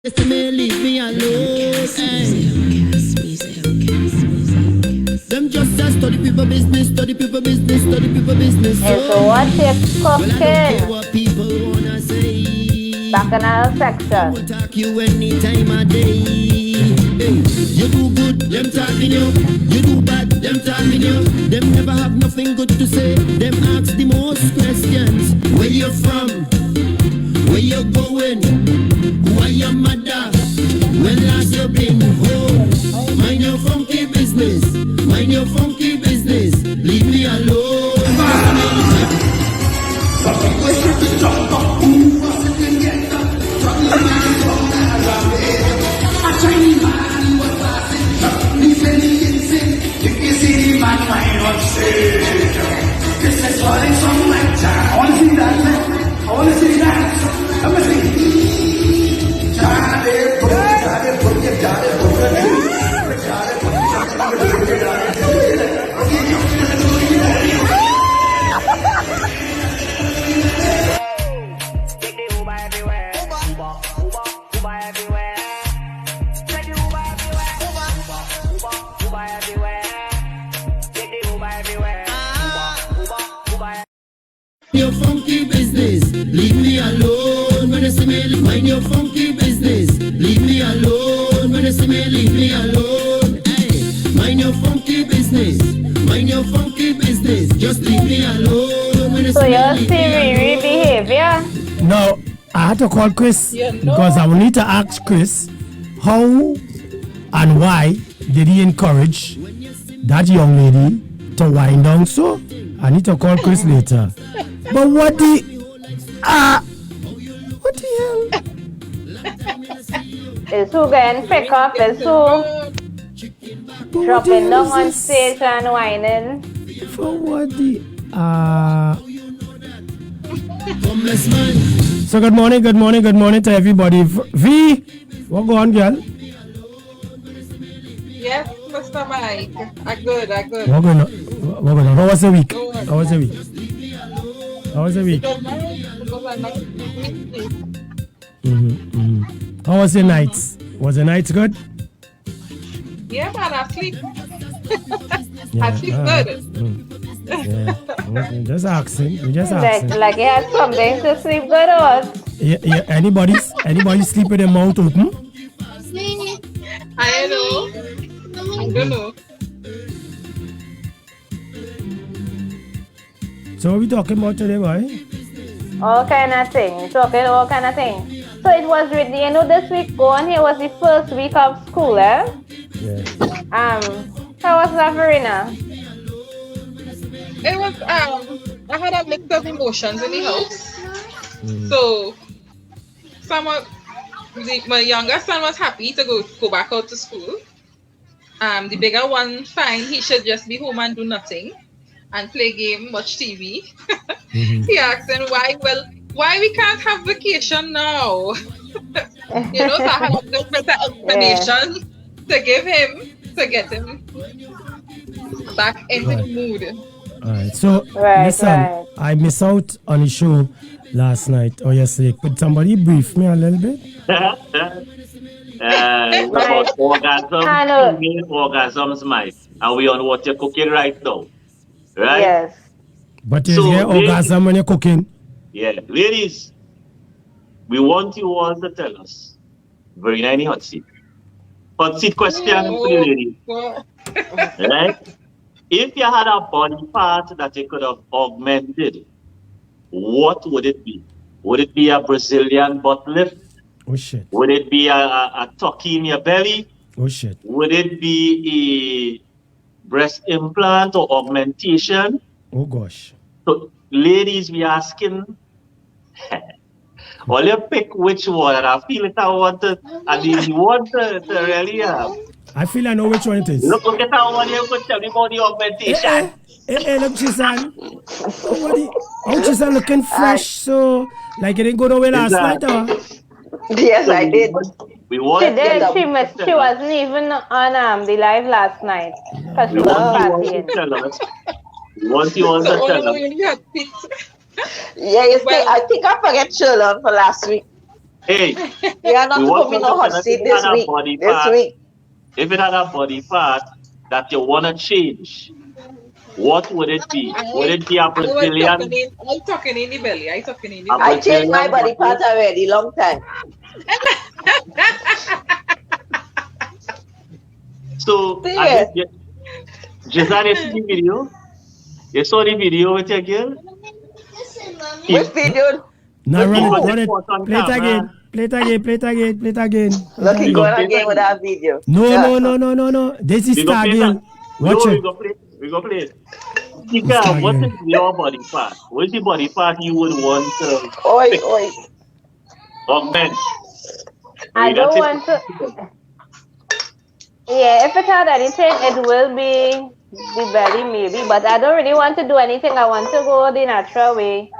Just may leave me alone. Them just a study people business, study people business, study people business. So what's your Well, I don't care cooking? what people wanna say. Back in our I will section. talk you any time of day. Hey, you do good, them talking you. You do bad, them talking you. Them never have nothing good to say. Them ask the most questions. Where you from? Where you going? Who are your mother? When last you been home? Mind your funky business. Mind your funky business. Leave me alone. This is what it's on like that. I want to see that, man. I want to see that. Let me see. Jade, Your funky business, leave me alone. When you see me, mind your funky business, leave me alone. When you see me, leave me alone. Hey, mind your funky business, mind your funky business, just leave me alone. When you So see me, your leave me Siri alone. behavior? No, I had to call Chris because I will need to ask Chris how and why did he encourage that young lady to wind down so? I need to call Chris later. But what the what the hell? Is who getting pick up? Is who But what the dropping hell down is on this? stage and whining? For what the Homeless man. So good morning to everybody. V, what go on, girl? Yes, Mr. Mike. I good. What going on? How was the week? How was the week? It was a nice week. How was the nights? Was the nights good? Yeah, man, I sleep. Yeah, I sleep alright. good. Yeah. Okay, just asking. We just Like, asking. like you had something to sleep good or what? Yeah, anybody sleep with their mouth open? I know. I don't know. So what we talking about today, boy? All kind of thing. Talking all kind of thing. So it was really, this week going here was the first week of school, eh? Yeah. How was that, Verena? It was I had a mix of emotions in the house. So my younger son was happy to go back out to school. The bigger one fine, he should just be home and do nothing and play game, watch TV. He asked him why we can't have vacation now. So I had a little bit of explanation to give him to get him back into the mood. Alright. So Right, listen, right. I missed out on the show last night or yesterday. Could somebody brief me a little bit? It's about orgasm, I know. female orgasms, Mike. And we on what you're cooking right now. Right? Yes. But you So, get orgasm when you're cooking. Yeah. Ladies, we want you all to tell us. Very any hot seat. Hot seat question for you, ladies. Well, Right? If you had a body part that you could have augmented, what would it be? Would it be a Brazilian butt lift? Oh shit. Would it be a tucky in your belly? Oh shit. Would it be a breast implant or augmentation? Oh gosh. So, ladies, we asking, well, you pick which one, and I feel like I want to, you want to really I feel I know which one it is. look at that one you could tell me about the augmentation. Look, Chisan. Oh, Chisan looking fresh, so like it didn't go nowhere last night, Yes, I did. We want She did. you She wasn't even on the live last night because she we was want you all partying. to tell us. We want you all to so tell only us. when you had picked. Yeah, you see, Well- I think I forget Sherlock for last week. Hey, You are not we to want put me to no hot know if seat it this had a week. body This part. week. If it had a body part that you want to change, what would it be? Would it be a I was Brazilian, talking in the belly. I talking in the a I belly. changed my Brazilian body body? part already, long time. So, Serious. Jason, you see the video? You saw the video with your girl? Which He, video? Now With run it, put who? it run it. caught on Play it camera. again. Play it again. Play it again. Play it again. Play it Look, he We go again. going play it again with again. that video. No, Yeah. no, no, no, no, no. This is We go Star play that. Girl. Watch No, it. we go play it. It's Tika, Star what Girl. is your body part? What is the body part you would want to Oi, fix, oi. augment? I That's don't it. want to. Yeah, if it had anything, it will be the belly maybe. But I don't really want to do anything. I want to go the natural way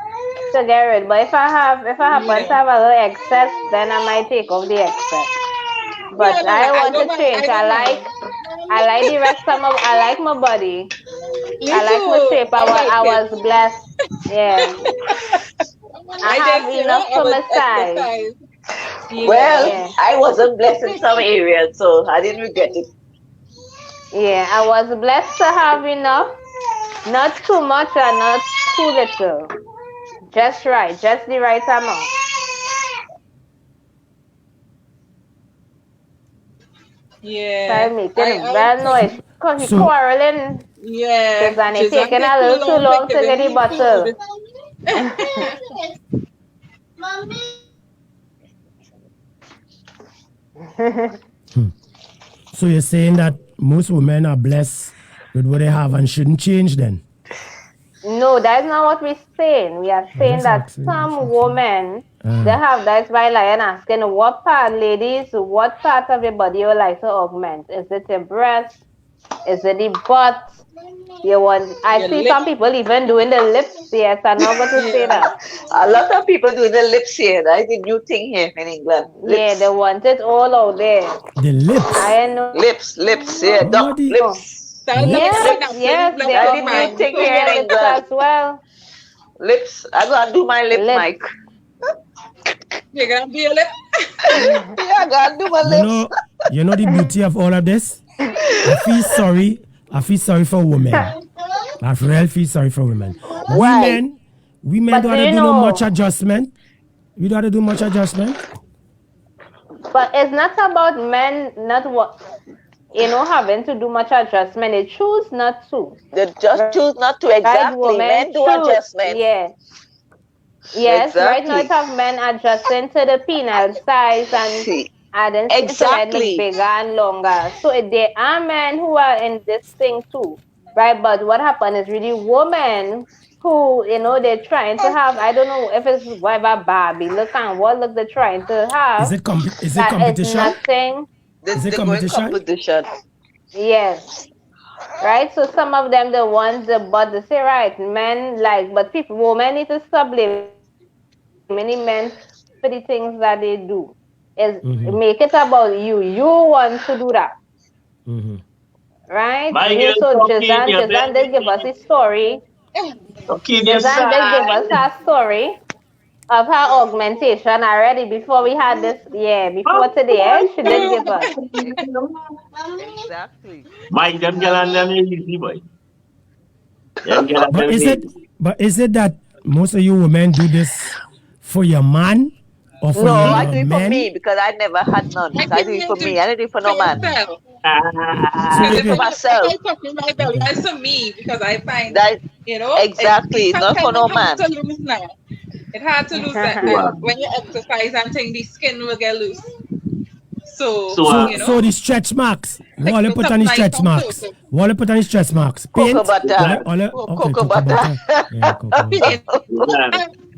to get rid. But if I happen to have a little excess, then I might take off the excess. But Yeah, no, I I want don't to mind. change. I like the rest of my. I like my body. Me I like my too. shape. I like I it. was blessed. Yeah, I have just, enough I for was my size. exercise. Well, Yeah. I wasn't blessed in some areas, so I didn't regret it. Yeah, I was blessed to have enough, not too much and not too little. Just right, just the right amount. Yeah. So making well noise. Cause he So- quarreling. Yeah. Susan, it's Suzanne taking take a little too long to giving get the me bottle. So you're saying that most women are blessed with what they have and shouldn't change then? No, that's not what we're saying. We are saying just that asking, some just asking. women, they have, that's why Lion asking, what part, ladies, what part of your body you would like to augment? Is it your breast? Is it the butt? You want, I Your see lip. some people even doing the lips. Yes, I'm not going to say that. A lot of people do the lips here. That's the new thing here in England. Yeah, Lips. they want it all out there. The lips. I know. Lips, yeah, Oh, duck the- lips. Yes, they That's are the new thing doing here in lips England. as well. Lips. I gotta do my lip, Lips. Mike. You're gonna be a lip. Yeah, I gotta do my lips. You know the beauty of all of this? I feel sorry for women. I really feel sorry for women. Why? Women But don't do have to you do no know- much adjustment. We don't have to do much adjustment. But it's not about men not what having to do much adjustment. They choose not to. They just choose not to. Exactly. Women Men do choose. adjustment. Yeah. Yes, right now Exactly. it's of men adjusting to the penile size and See, adding exactly. look bigger and longer. So there are men who are in this thing too, right? But what happened is really women who, they're trying to have, I don't know if it's whatever Barbie look and what look they're trying to have. Is it that It's competition? nothing. Is it They go in competition? competition. Yes. Right? So some of them, the ones, but they say, right, men but women need to stop blaming the men for the things that they do. Make it about you. You want to do that. Mm-hmm. Right? My girl So talking, Jazan you're did give us a story. Talking your Jazan did give side. us her story of her augmentation already before we had this. Yeah, before today. She did give us. Exactly. Mike, them girl and them easy, boy. Them girl and But them easy. is it that most of you women do this for your man or for No, your I do it for men? me because I never had none. So I do it for me. I don't do it for no man. yourself. Ah, I do it for myself. I talk in my belly. That's for me because I find That exactly, it's not for no hard man. to lose now. It's hard to lose that Wow. when you exercise and think the skin will get loose. So, So the stretch marks. What you put on the stretch marks? What you put on the stretch marks? Paint? Cocoa butter. Okay, Cocoa butter. Yeah, cocoa butter.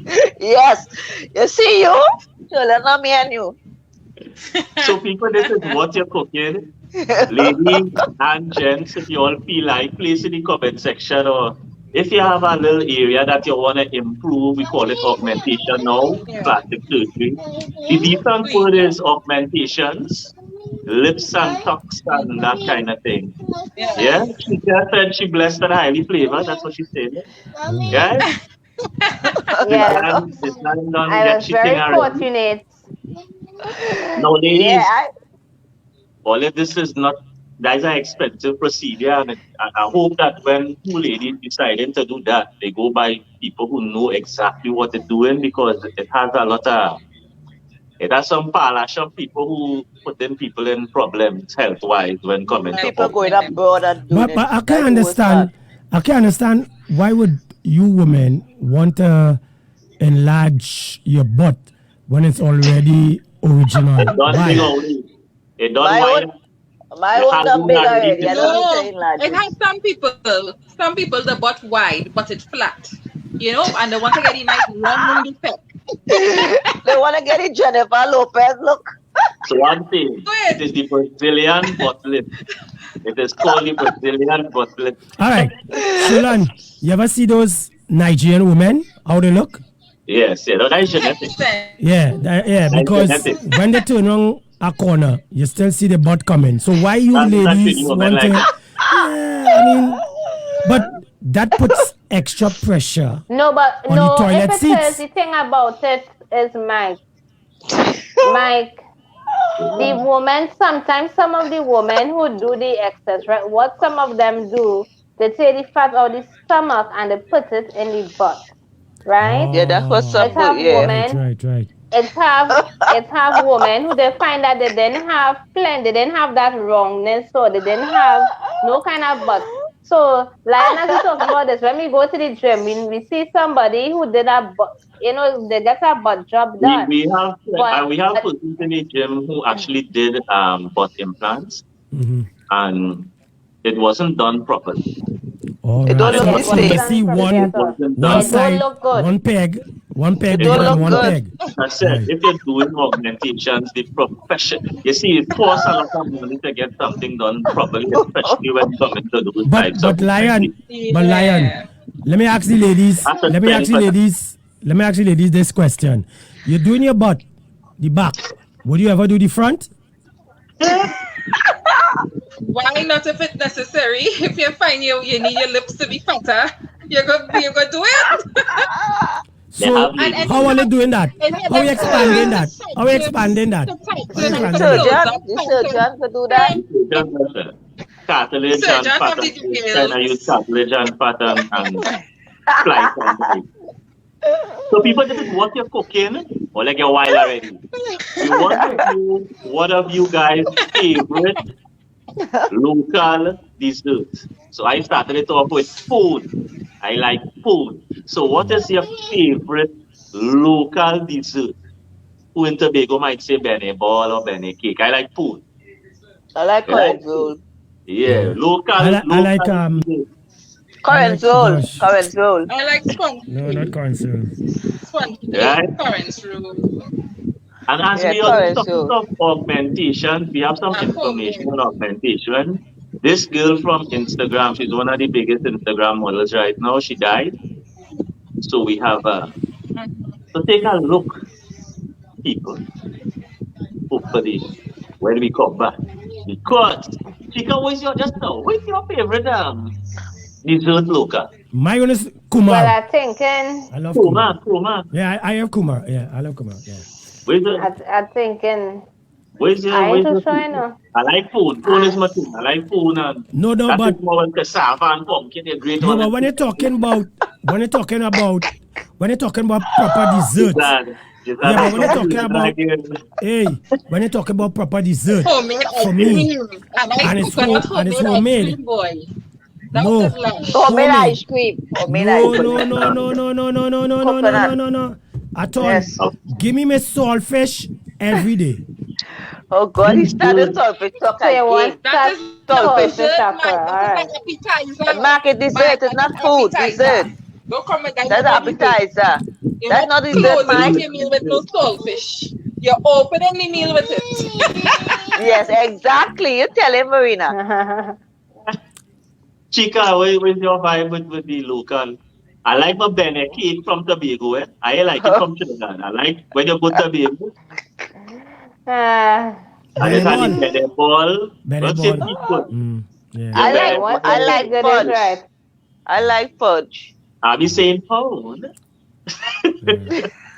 yeah. Yes. You see you? So not me and you. So people, this is what you're cooking. Ladies and gents, if you all feel like, place in the comment section, or if you have a little area that you want to improve, we call it augmentation now, plastic surgery. The decent word is augmentations, lips and tucks and that kind of thing. Yeah, she just said she blessed and highly flavored, that's what she said. Yeah? Yes. It's not done I yet, was she very think already. fortunate. Now, ladies, Yeah, all of this is not, that's an expensive procedure. And I hope that when two ladies deciding to do that, they go by people who know exactly what they're doing because it has a lot of, it has some polish of people who putting people in problems health-wise when coming to people home. going abroad and doing But I it. can't understand. I can't understand why would you women want to enlarge your butt when it's already original? Don't big Why? only. It don't My mind. own, my You own have done to big have already. I it. don't need No, to enlarge it it. has some people the butt wide, but it's flat. You know, and they want to get a nice round effect. They want to get it Jennifer Lopez look. So one thing, it is the Brazilian butt lift. It is called the Brazilian butt lift. All right, Shulan, you ever see those Nigerian women? How they look? Yes, yeah, that is genetic. Yeah, That's because genetic. when they turn on a corner, you still see the butt coming. So why you That's ladies you, want to? like, Yeah, I mean, but that puts extra pressure. No, but On the no, toilet if it seats. is, the thing about it is, Mike, the women, sometimes some of the women who do the excess, right, what some of them do, they take the fat out of the stomach and they put it in the butt, right? Yeah, that's what some It have yeah. women, Right. it have women who they find that they didn't have plenty, they didn't have that wrongness, so they didn't have no kind of butt. So, like as we talk about this, when we go to the gym, we see somebody who did a butt, they get a butt job done. we have But persons in the gym who actually did butt implants and it wasn't done properly. All It right. don't look So the you same. see It one wasn't it done. don't side, look good. one peg It bigger don't than look one good. peg. I said, Right. if you're doing augmentations, the profession, you see, it costs a lot of money to get something done properly, especially when coming to those types of But Lion, Yeah. let me ask the ladies. That's a Let me ask the 10%. ladies. Let me ask the ladies this question: you're doing your butt, the back. Would you ever do the front? Why not if it's necessary? If you find you need your lips to be fatter, you're gonna do it. They So have ladies. how are they doing that? It has How are we a expanding that? purpose How are we to expanding that? tighten How are we The expanding that? surgeon could do that. Cartilage and Surgeon fat of the and kind of use details. cartilage and fat and splice and like. So people, this is what you're cooking or like you're wild already. We want to know what of you guys' favorite local desserts. So I started it off with food. I like food. So what is your favorite local dessert? Who in Tobago might say Bene Ball or Bene Cake. I like food. I like I like current food. roll. Yeah, local, I like dessert. Current like roll. gosh. Current roll. I like sponge No, not concern. Right? currents rule. And as Yeah, we are current talking roll. of augmentation, we have some And information homemade. on augmentation. This girl from Instagram, she's one of the biggest Instagram models right now. She died. So we have so take a look, people, hopefully, when we come back. Because Chica, what's your favorite dessert local? My goodness, Well, Kumar. I'm thinking, I love Kumar. Kuma. Yeah, I have Kumar. Yeah, I love Kumar. Yeah. Where's the I'm thinking, where's your I ain't where's too your sure, food? you know. I like food. Food is my thing. I like food and No, that but is more like cassava and pumpkin, a great no, one. but when you're talking about proper dessert. Yeah, but when you're talking about when you're talking about proper dessert Homemade for ice me, cream. And I and it's coconut homemade. ice cream, boy. That No. is lush. Homemade Homemade. ice cream. Homemade No, ice no, cream. no, no, no, no, no, no, no, no, Coconut. no. At all. Yes. Give me my saltfish every day. Oh God, he started saltfish talk So you want again. That is Saltfish. dessert, Saltfish man. okra, That is alright. appetizer. Mark it dessert. It's not food. Dessert. Don't come with that. That's appetizer. You That's not not dessert, closing Mike. your meal with no saltfish. You're opening the meal with it. Yes, exactly. You tell him, Marina. Chica, where's your vibe with the local? I like my Bene cake from Tobago. I like it from Trinidad. I like when you go to Tobago. Uh, And it had the Bene Bene Ball. Bene What's your ball. people? Yeah. I Yeah, like what I you like did is fudge. right. I like fudge. I'll be saying pound.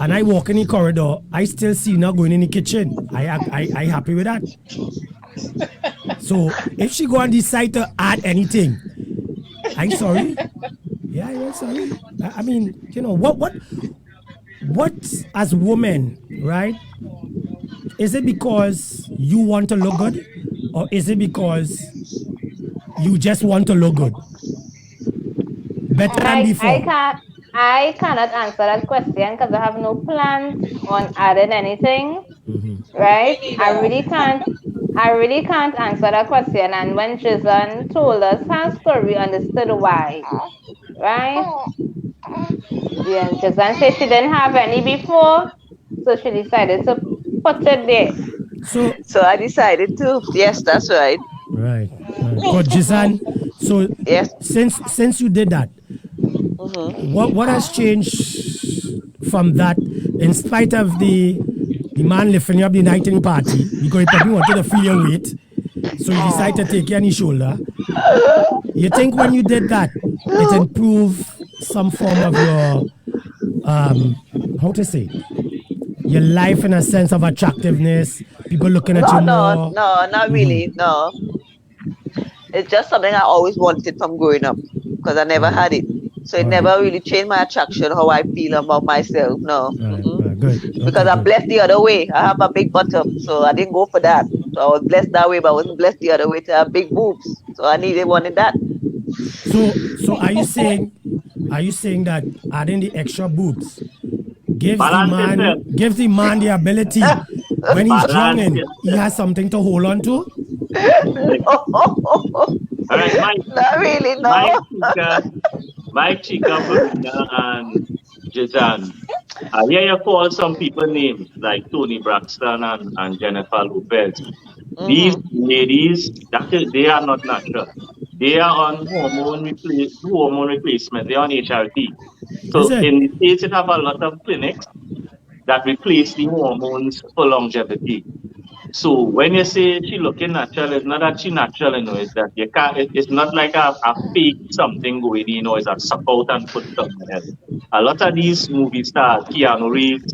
and I walk in the corridor, I still see her going in the kitchen. I happy with that. So if she go and decide to add anything, I'm sorry. Yeah, I'm sorry. I mean, you know, what as women, right? Is it because you want to look good, or is it because you just want to look good? Better than before. I cannot answer that question because I have no plans on adding anything. Right? I really can't answer that question. And when Jason told us her story, we understood why. Right? Yeah, Jason said she didn't have any before, so she decided to put it there. So I decided to. Yes, that's right. Right. But Jason, so yes, since you did that, what has changed from that? In spite of the man lifting you up the night in the party because he probably wanted to feel your weight, so he decided to take you on his shoulder. You think when you did that, it improved some form of your how to say, your life in a sense of attractiveness, people looking at you more? No, not really. No, it's just something I always wanted from growing up because I never had it. So it never really changed my attraction, how I feel about myself. No. Good. Because I'm blessed the other way. I have a big bottom, so I didn't go for that. So I was blessed that way, but I wasn't blessed the other way to have big boobs. So I wanted that. So are you saying that adding the extra boobs gives the man the ability when he's drowning, he has something to hold on to? All right, not really, no. Mike Chica, Verena, and Jazan. I hear you call some people names like Tony Braxton and Jennifer Lopez. These ladies, they are not natural. They are on hormone replacement. They are on HRT. So in the States, it have a lot of clinics that replace the hormones for longevity. So when you say she looking natural, it's not that she natural, it's that you can't. It's not like a fake something going, it's a suck out and put something else. A lot of these movie stars, Keanu Reeves,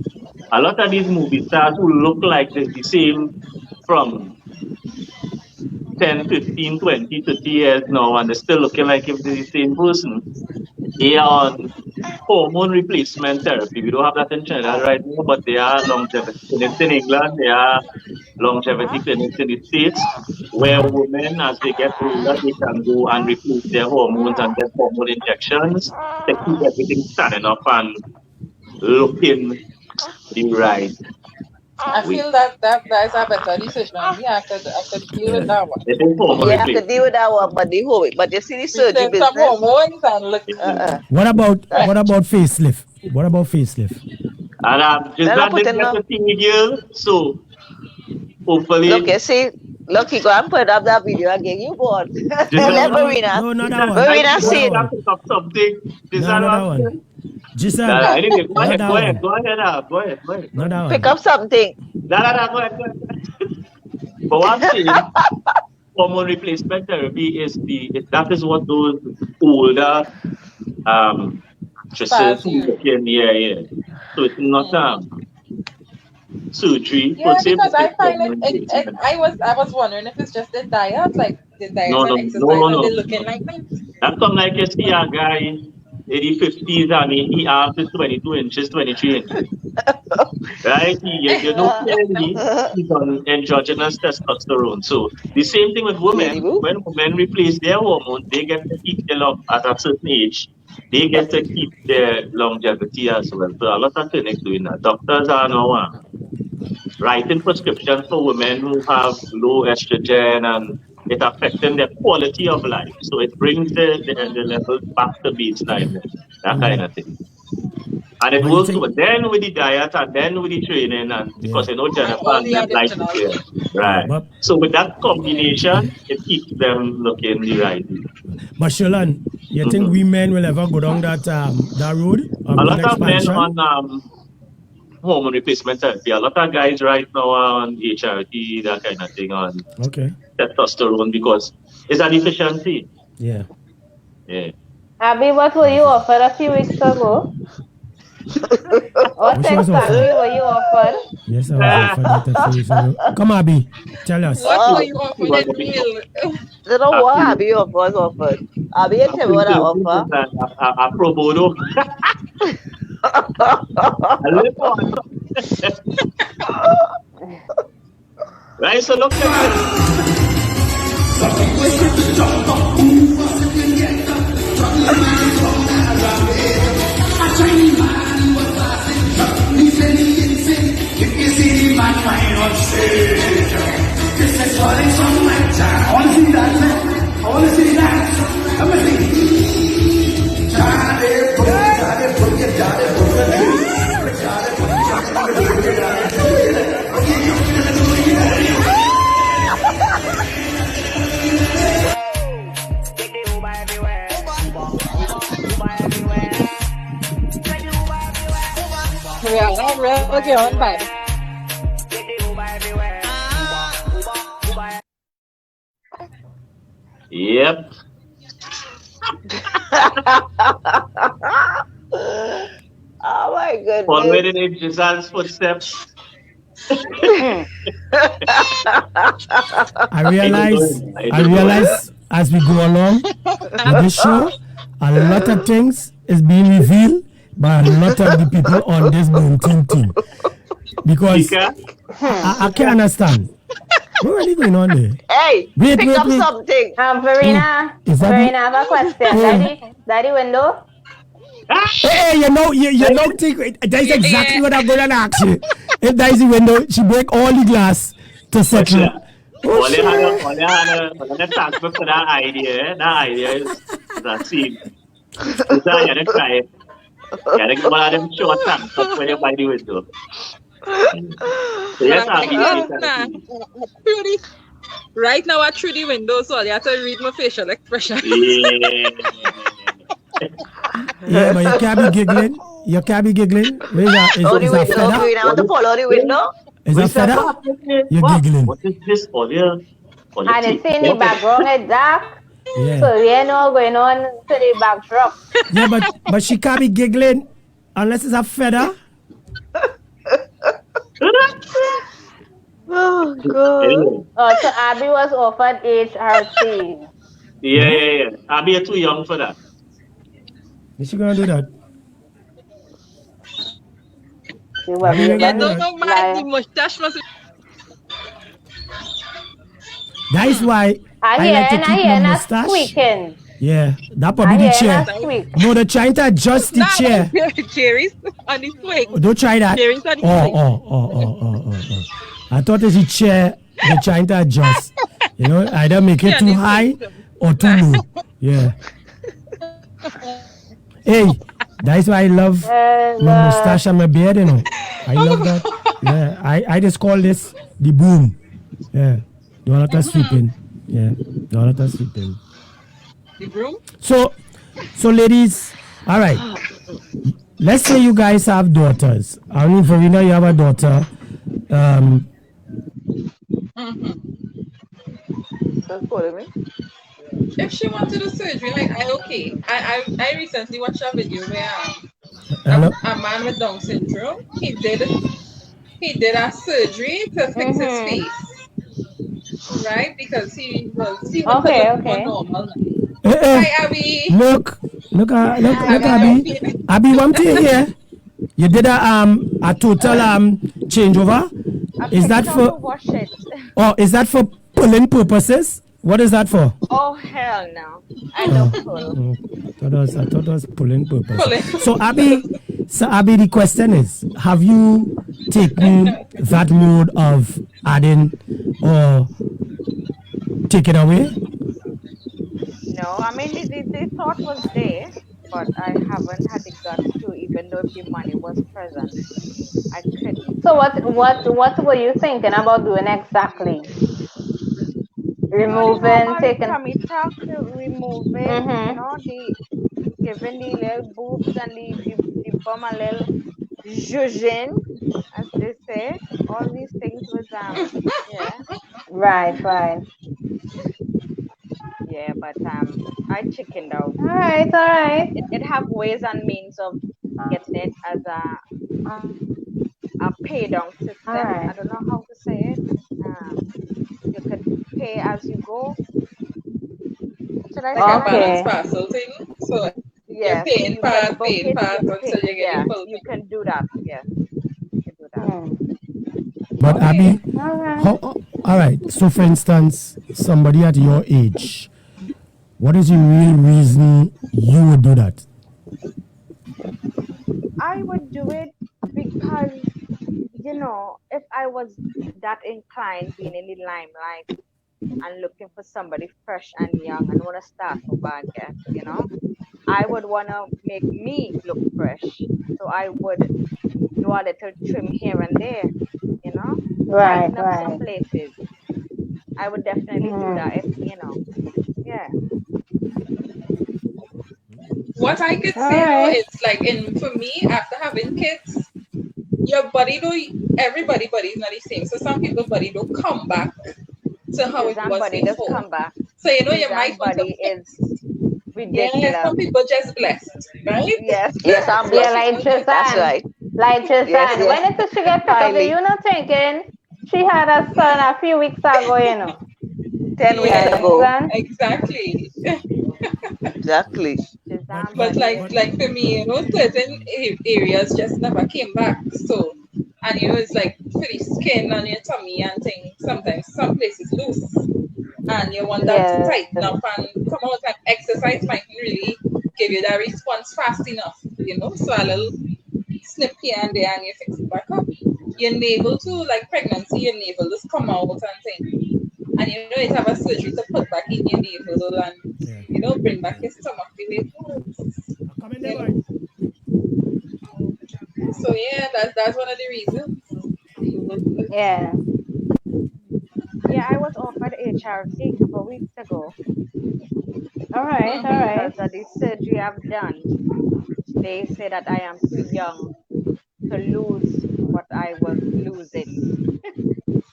a lot of these movie stars who look like they're the same from 10, 15, 20, 30 years now, and they're still looking like if they're the same person. They are on hormone replacement therapy. We don't have that in China right now, but they are longevity clinics in England. They are longevity clinics in the States where women, as they get older, they can go and replace their hormones and get hormone injections to keep everything standing up and looking the right. I feel that is a better decision. Yeah, I could deal with that one. Yeah, I could deal with that one, but you see the surgery business. Hormones and look. What about facelift? What about facelift? And just that didn't get the thing girl, so hopefully. Look, you go and put up that video again. You go on. Let Marina. No, not that one. Marina see it. Something. Not that one. Just anyway, go ahead. Not that one. Pick up something. Go ahead. But what I'm saying, hormone replacement therapy that is what those older yeah. So it's not surgery. Yeah, because I find it I was wondering if it's just the diet, like the diet and exercise, and they're looking like me. That's come like you see a guy in the 50s and he arms is 22 inches, 23 inches. Right? You know clearly he's on endogenous testosterone. So the same thing with women. When women replace their hormones, they get to keep their at a certain age. They get to keep their longevity as well. So a lot of clinics doing that. Doctors are now writing prescriptions for women who have low estrogen, and it affecting their quality of life. So it brings the levels back to baseline, that kind of thing. And it works then with the diet and then with the training, and because Jennifer like to right. So with that combination, it keeps them looking the right way. But Sholan, you think we men will ever go down that road? A lot of men on hormone replacement therapy. A lot of guys right now are on HRT, that kind of thing, on testosterone, because it's a deficiency. Yeah. Abby, what were you offered a few weeks ago? What What she was exactly offered? were you offered? Yes, I was offered that at first. So, come, Abby, tell us. What Oh, were you offered in real? I don't know I what feel Abby was offered. Abby, I tell me feel what I guilty offer. because I pro bono. I live on. Right, so look at this. If you see the man fine on stage, this is calling some like Jack. I want to see that, man. I want to see that. Let me see. Daddy, boogie, daddy, Yeah, I'm really on vibe. Yep. Oh my Following goodness. in Giselle's footsteps. I realize as we go along with this show, a lot of things is being revealed by a lot of the people on this Boom team. Because Tika, I can't understand. What really going on there? Hey, pick up something. Verena, Is that Verena, I have a question. Daddy window? Hey, you know, that's exactly what I'm going to ask you. If that is the window, she break all the glass to settle. all they had a thank for that idea. That idea is a scene. You gotta try it. Gotta give one of them short thanks when you buy the window. So yes, Right now, I through the window, so I have to read my facial expression. Yeah, but you can't be giggling. You can't be giggling. Where is that? Is that feather? We want to follow the window. Is that feather? You're giggling. What is this audio? And it's in the background, it's dark. Yeah. So we know going on to the backdrop. Yeah, but she can't be giggling unless it's a feather. Oh, God. Anyway. Oh, so Abby was offered HRC. Yeah. Abby, too young for that. Is she gonna do that? You were Abby, I don't know, man. The mustache must be. That is why I like to keep my mustache. Squeaking. Yeah, that probably the chair. No, they're trying to adjust the chair. Cherries on the swing. Don't try that. Cherries on the swing. Oh. I thought it's the chair they're trying to adjust. You know, either make it too high or too low. Yeah. Hey, that's why I love my mustache and my beard, you know. I love that. Yeah, I just call this the boom. Yeah. Do a lot of sweeping. Yeah. Do a lot of sweeping. The broom? So ladies, all right. Let's say you guys have daughters. I mean, Verena, you have a daughter. If she wanted a surgery, like I recently watched a video where a man with Down syndrome, he did a surgery to fix his face, right? Because he was more normal. Hi, Abby. Look, Abby. Abby, one thing here. You did a total changeover. Is that for wash it? Oh, is that for pulling purposes? What is that for? Oh hell no! I don't pull. I thought it was pulling purpose. So Abby, the question is: have you taken that mode of adding or taking away? No, I mean the thought was there, but I haven't had the guts to, even though if the money was present, I couldn't. So what were you thinking about doing exactly? Removing, taking tummy tuck, removing, you know, giving the little boobs and the bum a little zhuzhin, as they say. All these things was yeah. Right. Yeah, but I chickened out. All right. It have ways and means of getting it as a pay down system. Alright. I don't know how to say it. You could pay as you go. Should I Like say a like balance that? parcel thing. So you're Yeah. So paying you can part, book paying it. part You until you get yeah. your full You thing. can do that. Yes. You can do that. But Okay. Abby, Alright. all right. So, for instance, somebody at your age, what is the real reason you would do that? I would do it because if I was that inclined, being in the limelight and looking for somebody fresh and young and want to start over again, I would want to make me look fresh. So I would do a little trim here and there, Right, tighten up some right. places. I would definitely do that if, yeah. What I could say though, Alright. it's like for me, after having kids, your body everybody body is not the same. So some people body don't come back to how it Suzanne was body does before. come back. So you Suzanne might want to body is fix. Yeah, ridiculous. some people just blessed, right? Yes. Yes, I'm Yeah, blessed. like That's Tristan. right. Like Yes, Tristan. yes. When did she get pregnant? Highly. You know, thinking she had a son a few weeks ago, 10 weeks Yeah, Yeah, ago. Tristan. exactly. Exactly. Suzanne But body like is for me, certain areas just never came back. So, and it's like for the skin on your tummy and things. Sometimes some places loose, and you want that to Yes. tighten up and come out. And exercise might really give you that response fast enough. So a little snip here and there, and you fix it back up. Your navel too, like pregnancy, your navel just come out and things. And it have a surgery to put back in your navel and Yeah. bring back your stomach the way it was. Come in there, You boy. know? So yeah, that's one of the reasons. Yeah. Yeah, I was offered HRT a couple of weeks ago, Alright, but because alright. of the surgery I've done, they say that I am too young to lose what I was losing.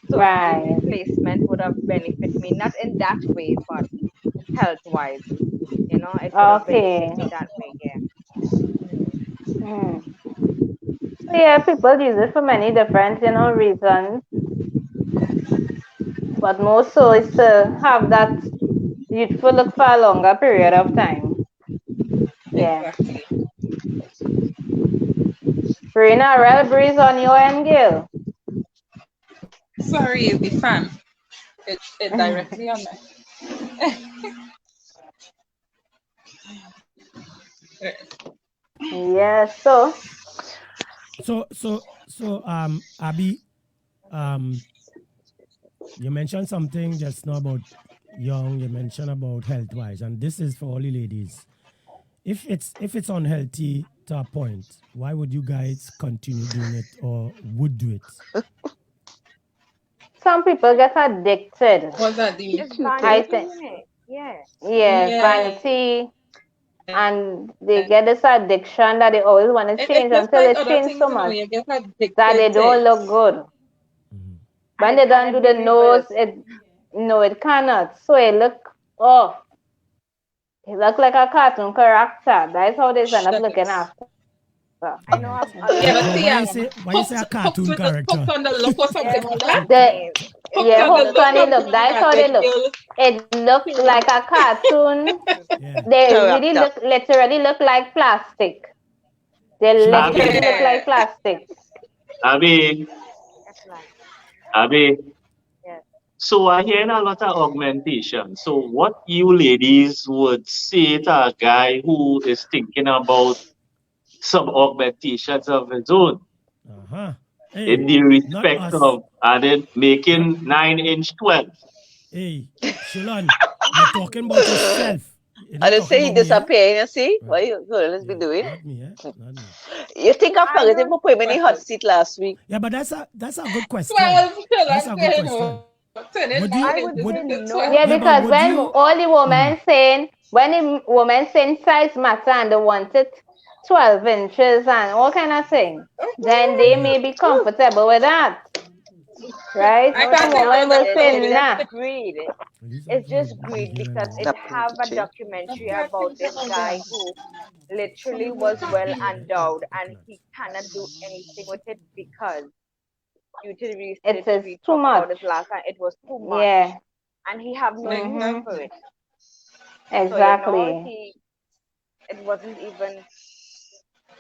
So the Right. replacement would have benefited me, not in that way, but health-wise. It would have benefited Okay. me that way, yeah. Hmm. So yeah, people use it for many different, reasons. But most so is to have that youthful look for a longer period of time. Yeah. Exactly. Rena, real breeze on your end, Gil. Sorry, it's the fan. It directly on me. Yes, so. So, Abby, you mentioned something just now about young. You mentioned about health wise, and this is for all the ladies. If it's unhealthy to a point, why would you guys continue doing it or would do it? Some people get addicted. What's that? The It's I vanity, think. isn't it? Yeah. Yeah, yeah. vanity. And they get this addiction that they always want to change It's just until like it other change things, so much you get addicted that they to don't it. look good. And When it they don't do cannot the be nose, reversed. it cannot. So it look off. It look like a cartoon character. That's how they end up looking That's, after. I know see, Why you say a cartoon character? hooked on the look or yeah, something like hooked that. on the Yeah, on the hooked on the look. something like That's that. how they Like look. It look like a cartoon. Yeah. They really Character. literally look like plastic. They literally look like plastic. Abby, That's like, Abby. yes. So I hear a lot of augmentation. So what you ladies would say to a guy who is thinking about some augmentations of his own Uh-huh. in Hey, the not respect us. of added Not making 9-inch 12? hey, Shilon, you're talking about yourself. You're I not didn't talking say he about me, eh? disappearing, you see? Right. What you girls be Yeah, doing? not me, eh? Not me. You think I I forgot him don't. for put him in the hot seat last week? Yeah, but that's a good question. 12 That's a good question. Would you I would say no. Yeah, yeah, but because would when you all the women saying, when the women saying size matter and they want it 12 inches and all kind of thing, then they may be comfortable with that. right? I No, can't Some say women all will that. say, it's nah. just greed. It's just greed because it have a documentary about this guy who literally was well endowed and he cannot do anything with it because due to the research It's we too talked about much. this last time, it was too much Yeah. and he have no use Mm-hmm. for it. So Exactly. it wasn't even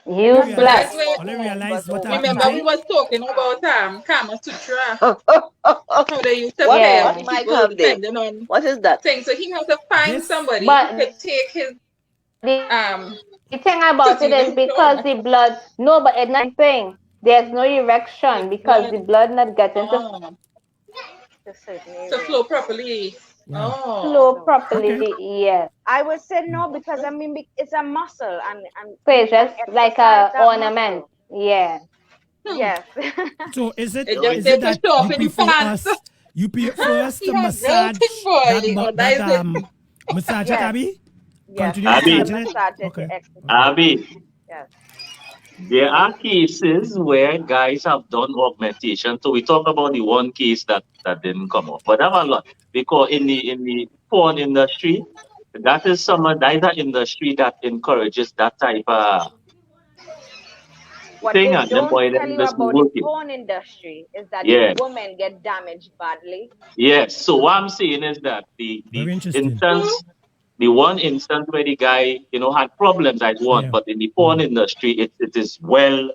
it Only has no Useless. That's realize, where, anymore. only It was realize what over. happened remember, we to was talking about Kama Sutra. what How they used to pay Yeah. off what mic people have they? depending on What is that? things. So he had to find this. somebody who But could take his the um thing to about it do the is because ritual. the blood, no, but it's not thing. There's no The erection because the blood blood not getting to oh, To certain to area. flow properly. Yeah. Oh, flow So properly. Okay. Yes. I would say no because I mean it's a muscle and So you it's can just like exercise a that ornament. muscle. Yeah. hmm. Yes. So It just is it take a that show you off in the prefer pants. us? You prefer us He to had wilting massage boy. Oh, that that is it. massage it, Yes. Abby? Yes. Continue You have to Abby, massaging it. massage it to Okay. exercise. Okay. Abby, Yes. there are cases where guys have done augmentation. So we talk about the one case that didn't come up, but there are a lot because in the porn industry, that is that is an industry that encourages that type of What thing, they and them don't boy tell them you just about the working. porn industry is that the Yeah. women get damaged badly. Yes. So what I'm saying is that the Very interesting. instance, the one instance where the guy, had problems, I one, Yeah. but in the porn industry, it is well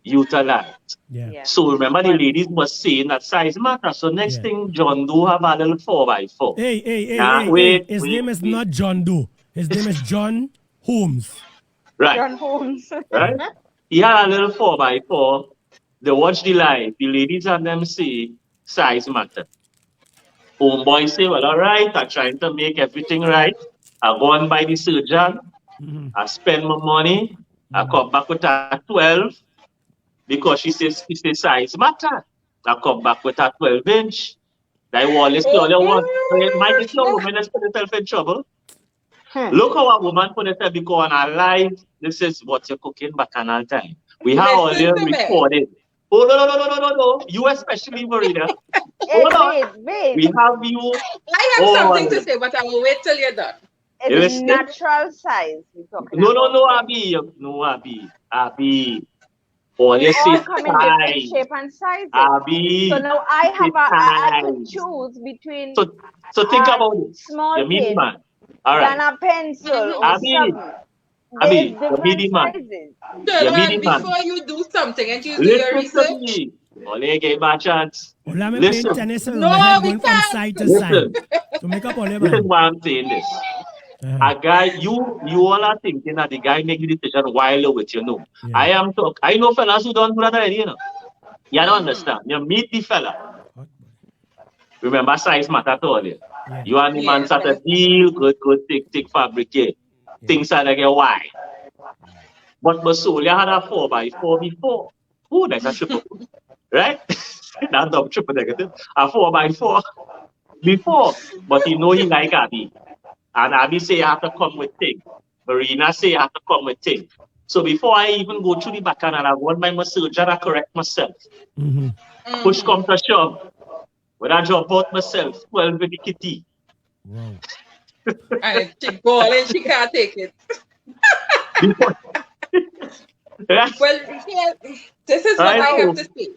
utilized. Yeah. Yeah. So remember, the But ladies was saying that size matter. So next Yeah. thing, John do have a little 4x4. Yeah, Hey. wait, His wait, name is wait. not John Doe. His name is John Holmes. Right, John Holmes. right. He had a little 4x4. They watch the live. The ladies and them say size matter. Homeboy say, well, all right, I'm trying to make everything right. I go and buy the surgeon. Mm-hmm. I spend my money. I come back with a 12 because she says size matter. I come back with a 12-inch. That wall is all you want. So it might if your Oh, woman has put herself in trouble. Hmm. Look how a woman put herself because on our live, this is what you're cooking back on our time. We have all listen the to me. recorded. Oh, no. You especially, Marina. Hey, Hold on. wait. We have you I have something to all. say, but I will wait till you're done. It's You listening? natural size we're talking No, about here. Abby. No, Abby. Abby. All We you say all come in different size. shape and sizes. Abby. So now I You have say I could size. choose between So think a about this. small You mean pin man. All than right. a pencil or Abby. something. There's Abby, you different mean man. sizes. You Children, mean man. before you do something and you do your Listen to research, me. Only get my chance. Well, I'm playing Listen. tennis and my no, head we going from can't. side to side. Listen. So make up all your This is man. why I'm saying this. Uh-huh. A guy, you all are thinking that the guy make the decision while you're with you. No. Yeah. I know fellas who don't do that already. You don't understand. You meet the fella. Remember size matter to all you. Yeah. You and the man Yes, start a deal, good, thick fabric. Yeah. Things are like a wide. But Masolia had a 4x4 before. Oh, that's a triple. Right? Not double triple negative. A 4x4 before. But he know he like Abby. And Abby say you have to come with thing. Marina say you have to come with thing. So before I even go through the back and I want my surgeon, I correct myself. Mm-hmm. Push come to shove. When I jump out myself, 12 with the kitty. Wow. and she ball and she can't take it. Before, right? Well, here, this is what I have to say,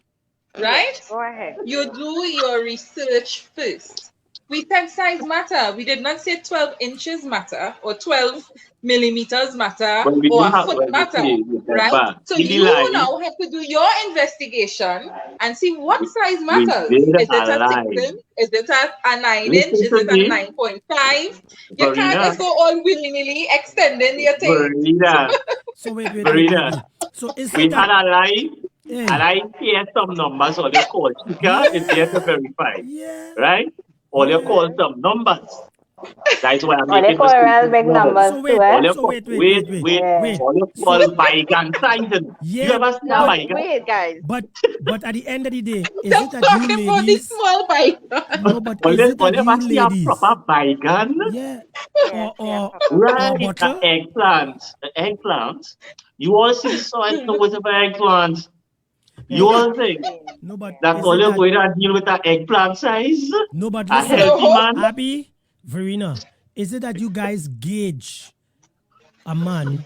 right? Go ahead. You do your research first. We said size matter. We did not say 12 inches matter or 12 millimeters matter When we or do a have, foot when we matter, say, right? So in the you line, now have to do your investigation and see what size we matters. did Is it a a 6 line. inch? Is it a 9 inch? Listen Is to it a me, 9.5? You can't Marina. just go all willy-nilly extending your thing. Marina. So wait. Marina. So is We it had that a line, hey, and I hear some numbers on your call. Chica is there to verify, yeah. right? All your call some numbers. That's why I'm Or they making call mistakes. real big numbers So too, wait, All eh? your so call, wait. Yeah. all your So call bygone sizing. You yeah, ever see a Now bygone? wait, guys. but at the end of the day, is it Just that you talking about this ladies? small bite. No, but All is it you that ever you see a ladies? proper bygone? Yeah. Yes, yeah, Or Papa. Right, the bottle? eggplant. The eggplant. You all see the soil with the eggplant. You all think No, but that is all it you're that, going to deal with an eggplant size? no, but A listen, healthy man? Abby, Verena, is it that you guys gauge a man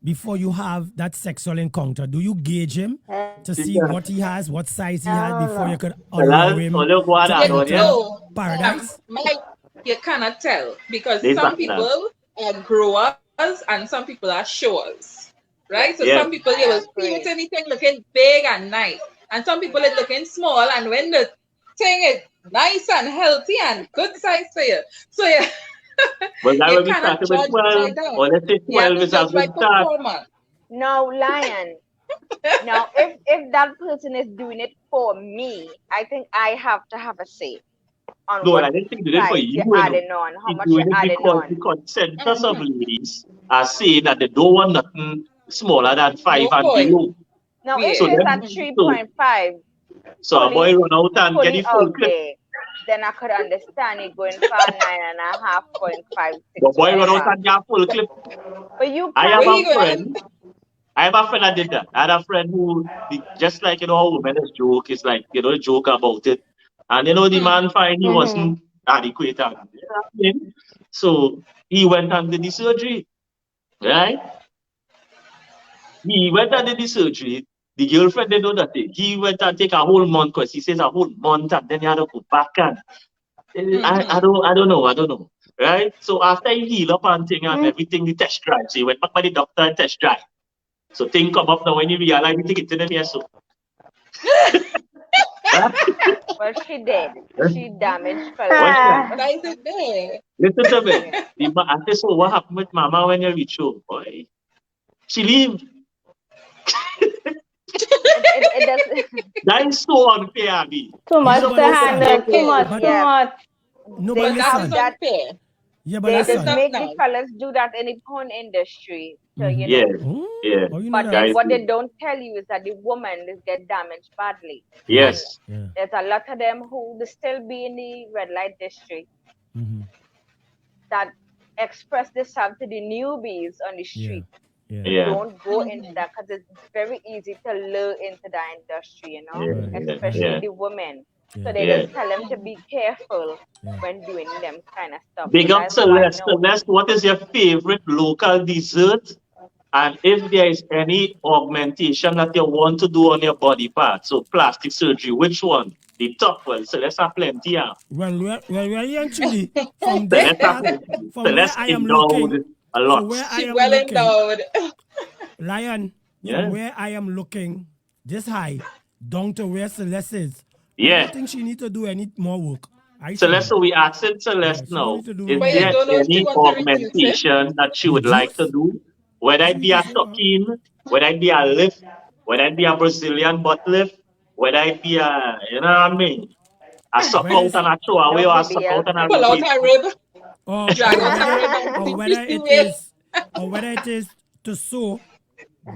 before you have that sexual encounter? Do you gauge him to see Yeah. what he has, what size he has before you could Well, allow him all you go on to and on, enter yeah? No, paradise? you cannot tell because They some back now. people are growers and some people are showers, right? So Yeah. some people you will see agree. it anything looking big and nice, and some people it looking small. And when the thing is nice and healthy and good size for you, so yeah, Well, that you will be cannot started with judge by 12, that. or let's say You have 12 to is a judge by good start. performance. Now, Lion. Now, if that person is doing it for me, I think I have to have a say on No, what I didn't think they did it for size you, you're you know. adding on, how He's much doing you're it adding because on. the consensus of ladies are saying that they don't want nothing smaller than 5 No and point. below. Now, Yeah. if So it's them, at 3.5, so a boy run out and get fully the full out clip. there, then I could understand it going for 9.5, 0.5, 6, The boy run out whatever. and get full clip. But you I can have Where a you gonna? friend. I have a friend that did that. I had a friend who, just like, how women is joke, is like, joke about it. And, the man find he wasn't adequate. And, so he went and did the surgery, right? He went and did the surgery. The girlfriend didn't know that thing. He went and take a whole month because he says a whole month and then he had to go back and I don't know. Right? So after he healed up and thing and everything, the test drive. So he went back by the doctor and test drive. So thing come up now when you realize you think it's in the here so. Well, she did. She damaged What's that? fella. That is it there. Listen to me. I said, so what happened with mama when you reach home? Boy, she leave. It doesn't. That is so unfair, Abby. Too much but to listen. handle. Too much. But- Too much. No, They but But that is listen. that unfair. Yeah, but they That's just listen. not make the nice. fellas do that in the porn industry. So you Yeah, know. yeah. Oh, you know But that. Guys, what they don't tell you is that the woman is get damaged badly. yes. Yeah. There's a lot of them who will still be in the red light district Mm-hmm. that express themselves to the newbies on the Yeah. street. Yeah. Yeah. Don't go into that because it's very easy to lure into that industry, Yeah. especially Yeah. the women. Yeah. So they Yeah. just tell them to be careful Yeah. when doing them kind of stuff. Big So up that's why Celeste. no. Celeste, what is your favorite local dessert? And if there is any augmentation that you want to do on your body part, so plastic surgery, which one? The top one. Celeste have plenty. Yeah. Well, actually, from this Celeste have part, plenty. from where Celeste I am endowed looking, a so lot. where I She am well looking, endowed. Lion, Yeah. from where I am looking, this high, down to where Celeste is, I Yeah. don't think she need to do any more work. Celeste, so we asking Celeste she now, need to do is But you there don't know if she any want to reduce it. augmentation that she would like to do? Whether it be a tuck-in, whether it be a lift, whether it be a Brazilian butt lift, whether it be a, you know what I mean? A suck out and a throw away or a suck out and a Pull out repeat. her rib. or Drag out her rib and or see whether if she it will. is, or whether it is to sew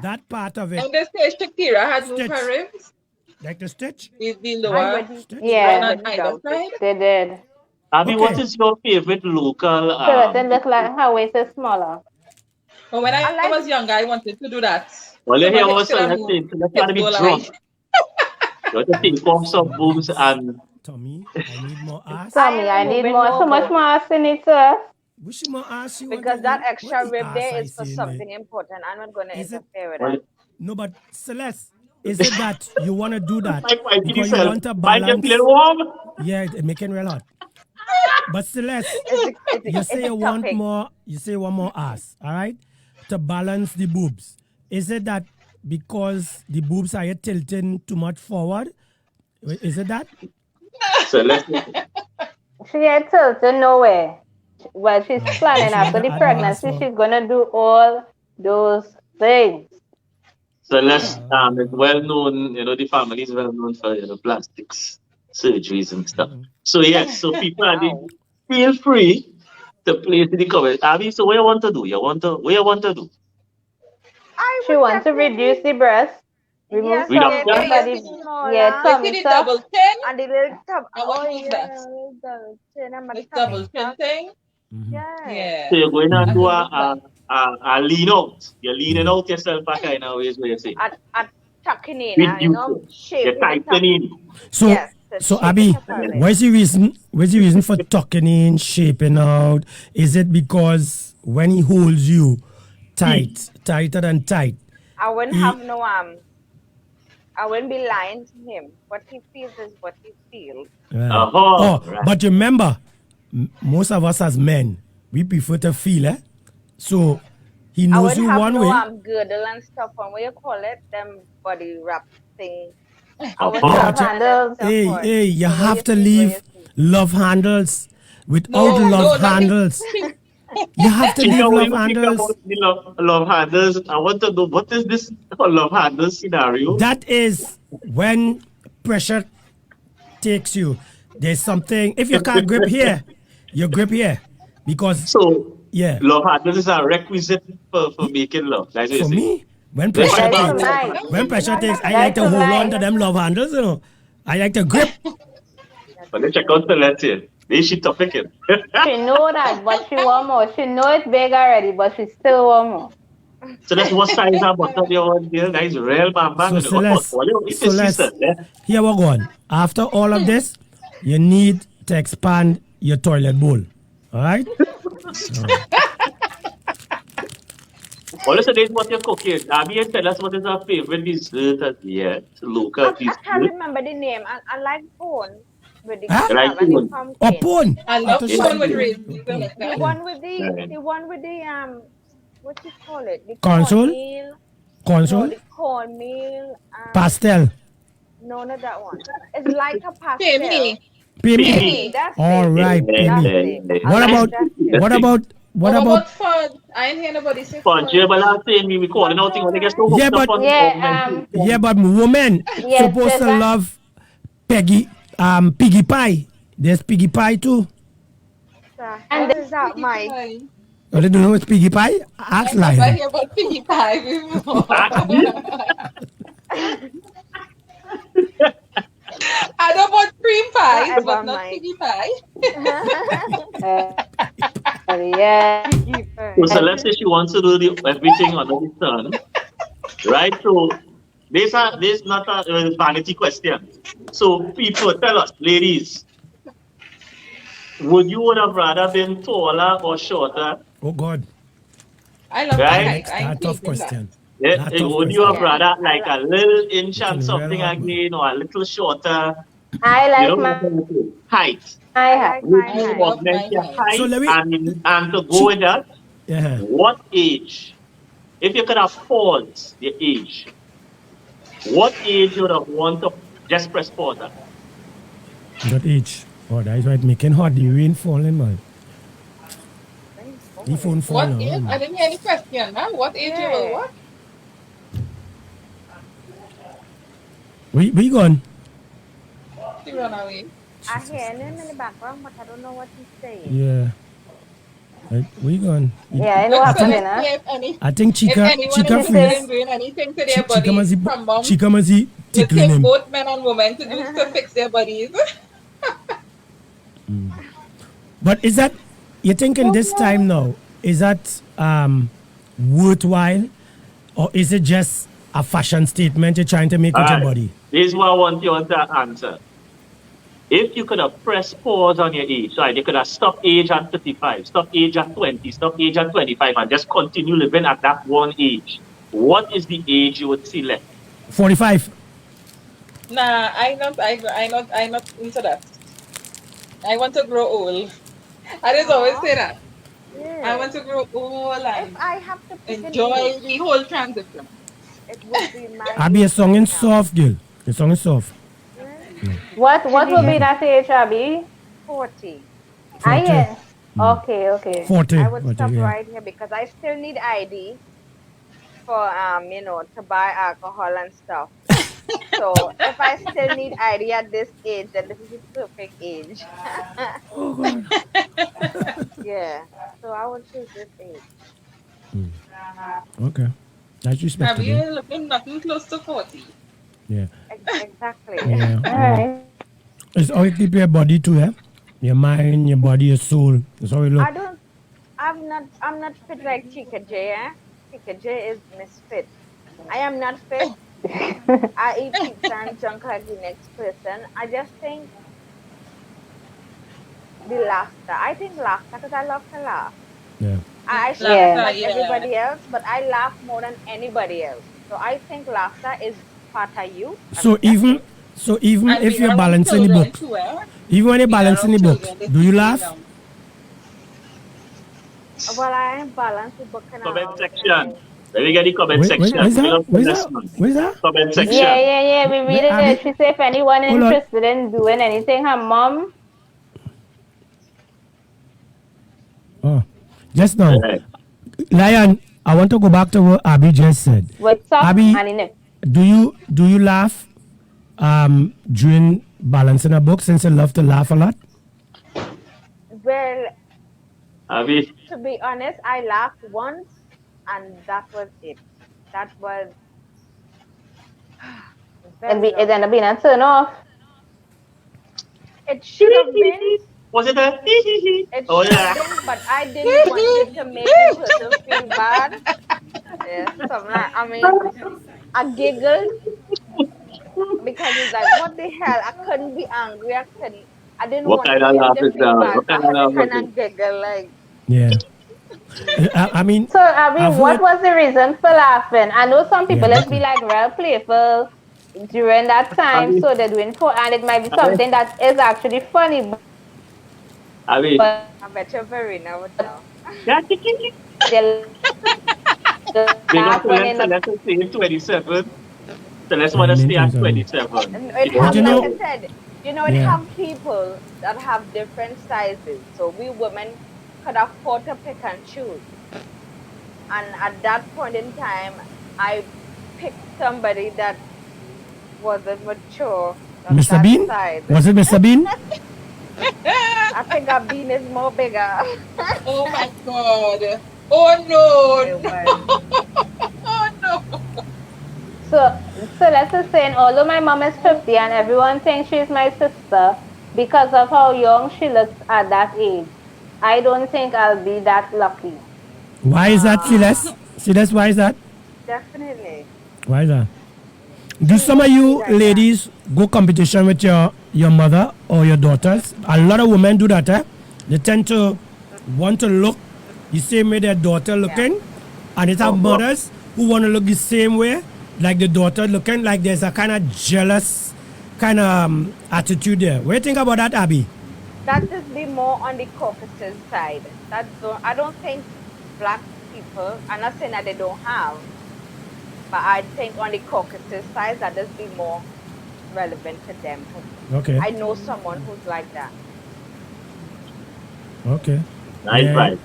that part of it, And they say Shakira had moved Stitch. her ribs. like the stitch. The I lower wouldn't, Stitch. I Yeah, on wouldn't either doubt it. side. they did. Abby, what Okay. is your favorite local? So it look like her waist is smaller. But when I I like was younger, I wanted to do that. Well, you hear Someone what should have Celeste moved saying? Celeste his got to be goal drunk. line. You have to take off some boobs and Tommy, I need more ass. Tommy, I need moving more. So much more ass in it, sir. Wish more ass you want because to that eat. extra What the rib ass there I is for see in something there? important. I'm not going to Is it- interfere with well, that. No, but Celeste, is it that you want to do that Mike might be because you yourself. want to Mike, you balance? feeling warm? Yeah, it making real hot. But Celeste, you say It's you a want topic. more. You say you want more ass. All right, to balance the boobs. Is it that because the boobs are tilting too much forward? Is it that? Celeste, She ain't tilted nowhere. Well, she's planning she after want the to add more ass pregnancy. for- She's gonna do all those things. Celeste is well known, the family is well known for, plastics, surgeries and stuff. So yes, so people feel free to place in the comments. Abby, so what you want to do? What you want to do? I She would wants to definitely- reduce the breast, remove Yes, Reduction? get some it body, smaller. yeah, You tummy see the stuff. double chin? And the little tub. And what Oh was yeah, that? little double chin. I'm a This tummy double chin tuck. thing? Yeah. Yeah. So you're going to I do think it's fun. a lean out. You're leaning out yourself a kind of ways where you say. At tucking in, With you you, know, you're shaping it up. tightening. So, Yes, the so shape Abby, it up a little. what's the reason? What's the reason for tucking in, shaping out? Is it because when he holds you tight, tighter than tight, I wouldn't he, have no I wouldn't be lying to him. What he feels is what he feels. right. Oh, Oh, right. but remember, most of us as men, we prefer to feel, eh? So he I knows wouldn't you have one no way. girdle and stuff on. What you call it? Them body wrap thing. I Oh, wouldn't Yeah, have but you, none of that Handles. stuff on. hey, you So what have you to see, what you leave see. love handles. Without No, love not the handles, you have to leave Chica, when love you think handles. about the love handles, I want to know what is this love handles scenario? That is when pressure takes you. There's something, if you can't grip here, you grip here. Because, So, yeah, love handles is a requisite for making love. That's what you for say. me, when Then pressure what That's for about takes, love mine. handles? when pressure No, takes, that's I not like to That's for hold true. on mine. to That's them not love handles, you know. I like to grip. that's But let's check true. out the let's here. They she topic it. She know that, but she want more. She know it's big already, but she still want more. So that's what size of bottle you want there. That is real bam bam. So Oh, Celeste, you eat so your sister. let's, Yeah? here we go on. After all of this, you need to expand your toilet bowl. All right? Well, listen, this is what you're cooking. Abby, tell us what is our favorite dessert at yet. Local I can't dessert. remember the name. I like bone with the Huh? You like crab and the food? Or pumpkin. pone. I I love thought You she like corn said with food? pone. raisins and Pone. like The that. Yeah. one with Right. what you call it? The Console? cornmeal. No, Console? the cornmeal. Pastel. No, not that one. It's like a pastel. Pimmy. Pimi. Pimmy, Baby. that's All it. Yeah, right, That's Pimi. it. I What like about that too. what about what What about about fudge? I ain't hear nobody say Sponge, fudge. but I'm saying we calling Fudge out thing when they get alright. so yeah hooked up but on yeah augmentation. but women Yes, supposed there's to that. love piggy pie. There's piggy pie too. The And hell What is is that, piggy Mike? pie? Oh, they don't know it's piggy pie? Ask I never Lion. hear about piggy pie before. Actually, I know about cream pies, but Whatever, not Mike. piggy pie. Yeah. Piggy so pie. Celeste says she wants to do everything under the sun, right? So this not a vanity question. So people, tell us, ladies, would have rather been taller or shorter, Oh God. I love my right? height. Next, I ain't that tough changing that. question. Yeah, That tough would you have question. Yes, rather I like like. a little inch and Looking real something hot, man. again or a little shorter? I You like know my what I'm trying to say? Height. height. I like Would my I you height. love augment my your height. So height let me and to go chi- with that, yeah. what age? If you could have paused the age, what age you would have want to just press pause at? That age. Oh, that is why it's making hot. The rain falling, man. Rain's The phone falling. What falling age? on, I man. didn't hear any question, man. What age you will Yeah. what? We gone. She run away. I hear him in the background, but I don't know what he's saying. Yeah. Right, we gone. Yeah, I know Look, what so happening, let's huh? see if I think anyone Chica She interested says, in freeze. doing anything to their Chica bodies Mazi, from mom. Chica Mazi Let's tickling take him. both men and women to do to fix their bodies. But is that you're thinking this time now? Is that worthwhile, or is it just a fashion statement you're trying to make All with your right. body? This is what I want you to answer. If you could have pressed pause on your age, right, you could have stopped age at 35, stopped age at 20, stopped age at 25, and just continue living at that one age, what is the age you would select? 45. Nah, I not into that. I want to grow old. I just always Aw, say that. I yeah. want to grow old If and I have to pick an enjoy age, the whole transition. it would be my Abi, your age song right is now. soft, girl. Your song is soft. Yeah. what will be Okay. that age, Abby? 40. 40. Yes. Okay, okay. 40. I would 40, stop yeah. right here because I still need ID for to buy alcohol and stuff. So if I still need ID at this age, then this is the perfect age. Oh, God. Yeah. So I would choose this age. Okay. That's Have respectable. you looking nothing close to 40? Yeah. Exactly. Yeah. All right. It's how you keep your body too, yeah? Your mind, your body, your soul. That's how you look. I'm not fit like Chica J, eh? Chica J is misfit. I am not fit, I eat pizza and junk like the next person. I just think the laughter. I think laughter because I love to laugh. Yeah. I stress Yeah. Laughter, like yeah. everybody else, but I laugh more than anybody else. So I think laughter is part of you. I So mean, that's even it. And if being you're around balancing the children books, too, eh? even when you're Being balancing around the books, children, they do you teach you laugh? now. Well, I am balanced with booking Comment around section. child. Let me get the comment section. Where's Fill that? up the Where's that? lesson. Where's that? Comment Where's, Yeah, section. yeah, yeah. We read where it. Abby? She said if anyone Hold on. interested in doing anything, her mom. Oh, just now. Right. Lion, I want to go back to what Abby just said. With sock Abby, and in it. do you laugh during balancing a book since you love to laugh a lot? Well, Abby, to be honest, I laughed once, and that was it. That was very It long. ended up being a turn off. It should have been. was it a It Oh should have yeah. been, but I didn't want it to make the person feel bad. Yeah, something like, I mean, I giggled because it's like, what the hell? I couldn't be angry. I didn't What want kind of him laugh to is feel that? bad. What So kind I of had to laugh was kind it? of giggle, like, Yeah. I mean, So, Abby, I've what heard. was the reason for laughing? I know some Yeah, people, let's good be one. like real playful during that time, Abby, so they're doing and it might be Abby, something that is actually funny, Abby. but I bet you Verena would know. Yeah, they big laugh up when they're not. Celeste saying 27. Celeste I want to mean stay at 27. 27. And She it don't But have, you want to like know, I go. said, it yeah. have people that have different sizes. So we women could afford to pick and choose. And at that point in time, I picked somebody that wasn't mature on Mr. that Bean? side. Was it Mr. Bean? I think our bean is more bigger. Oh my God. Oh no. It was. Oh no. So, so let's just say, although my mom is 50 and everyone thinks she's my sister because of how young she looks at that age, I don't think I'll be that lucky. Why is that, Celeste? Celeste, why is that? Definitely. Why is that? Do She some of would be you like that. ladies go competition with your mother or your daughters? A lot of women do that, eh? They tend to want to look the same way their daughter looking, and it have mothers who want to look the same way like the daughter looking. Like there's a kind of jealous kind of attitude there. What do you think about that, Abby? That just be more on the Caucasus side. I don't think black people, I'm not saying that they don't have, but I think on the Caucasus side that just be more relevant to them. 'Cause Okay. I know someone who's like that. Okay. Nice Yeah. vibe.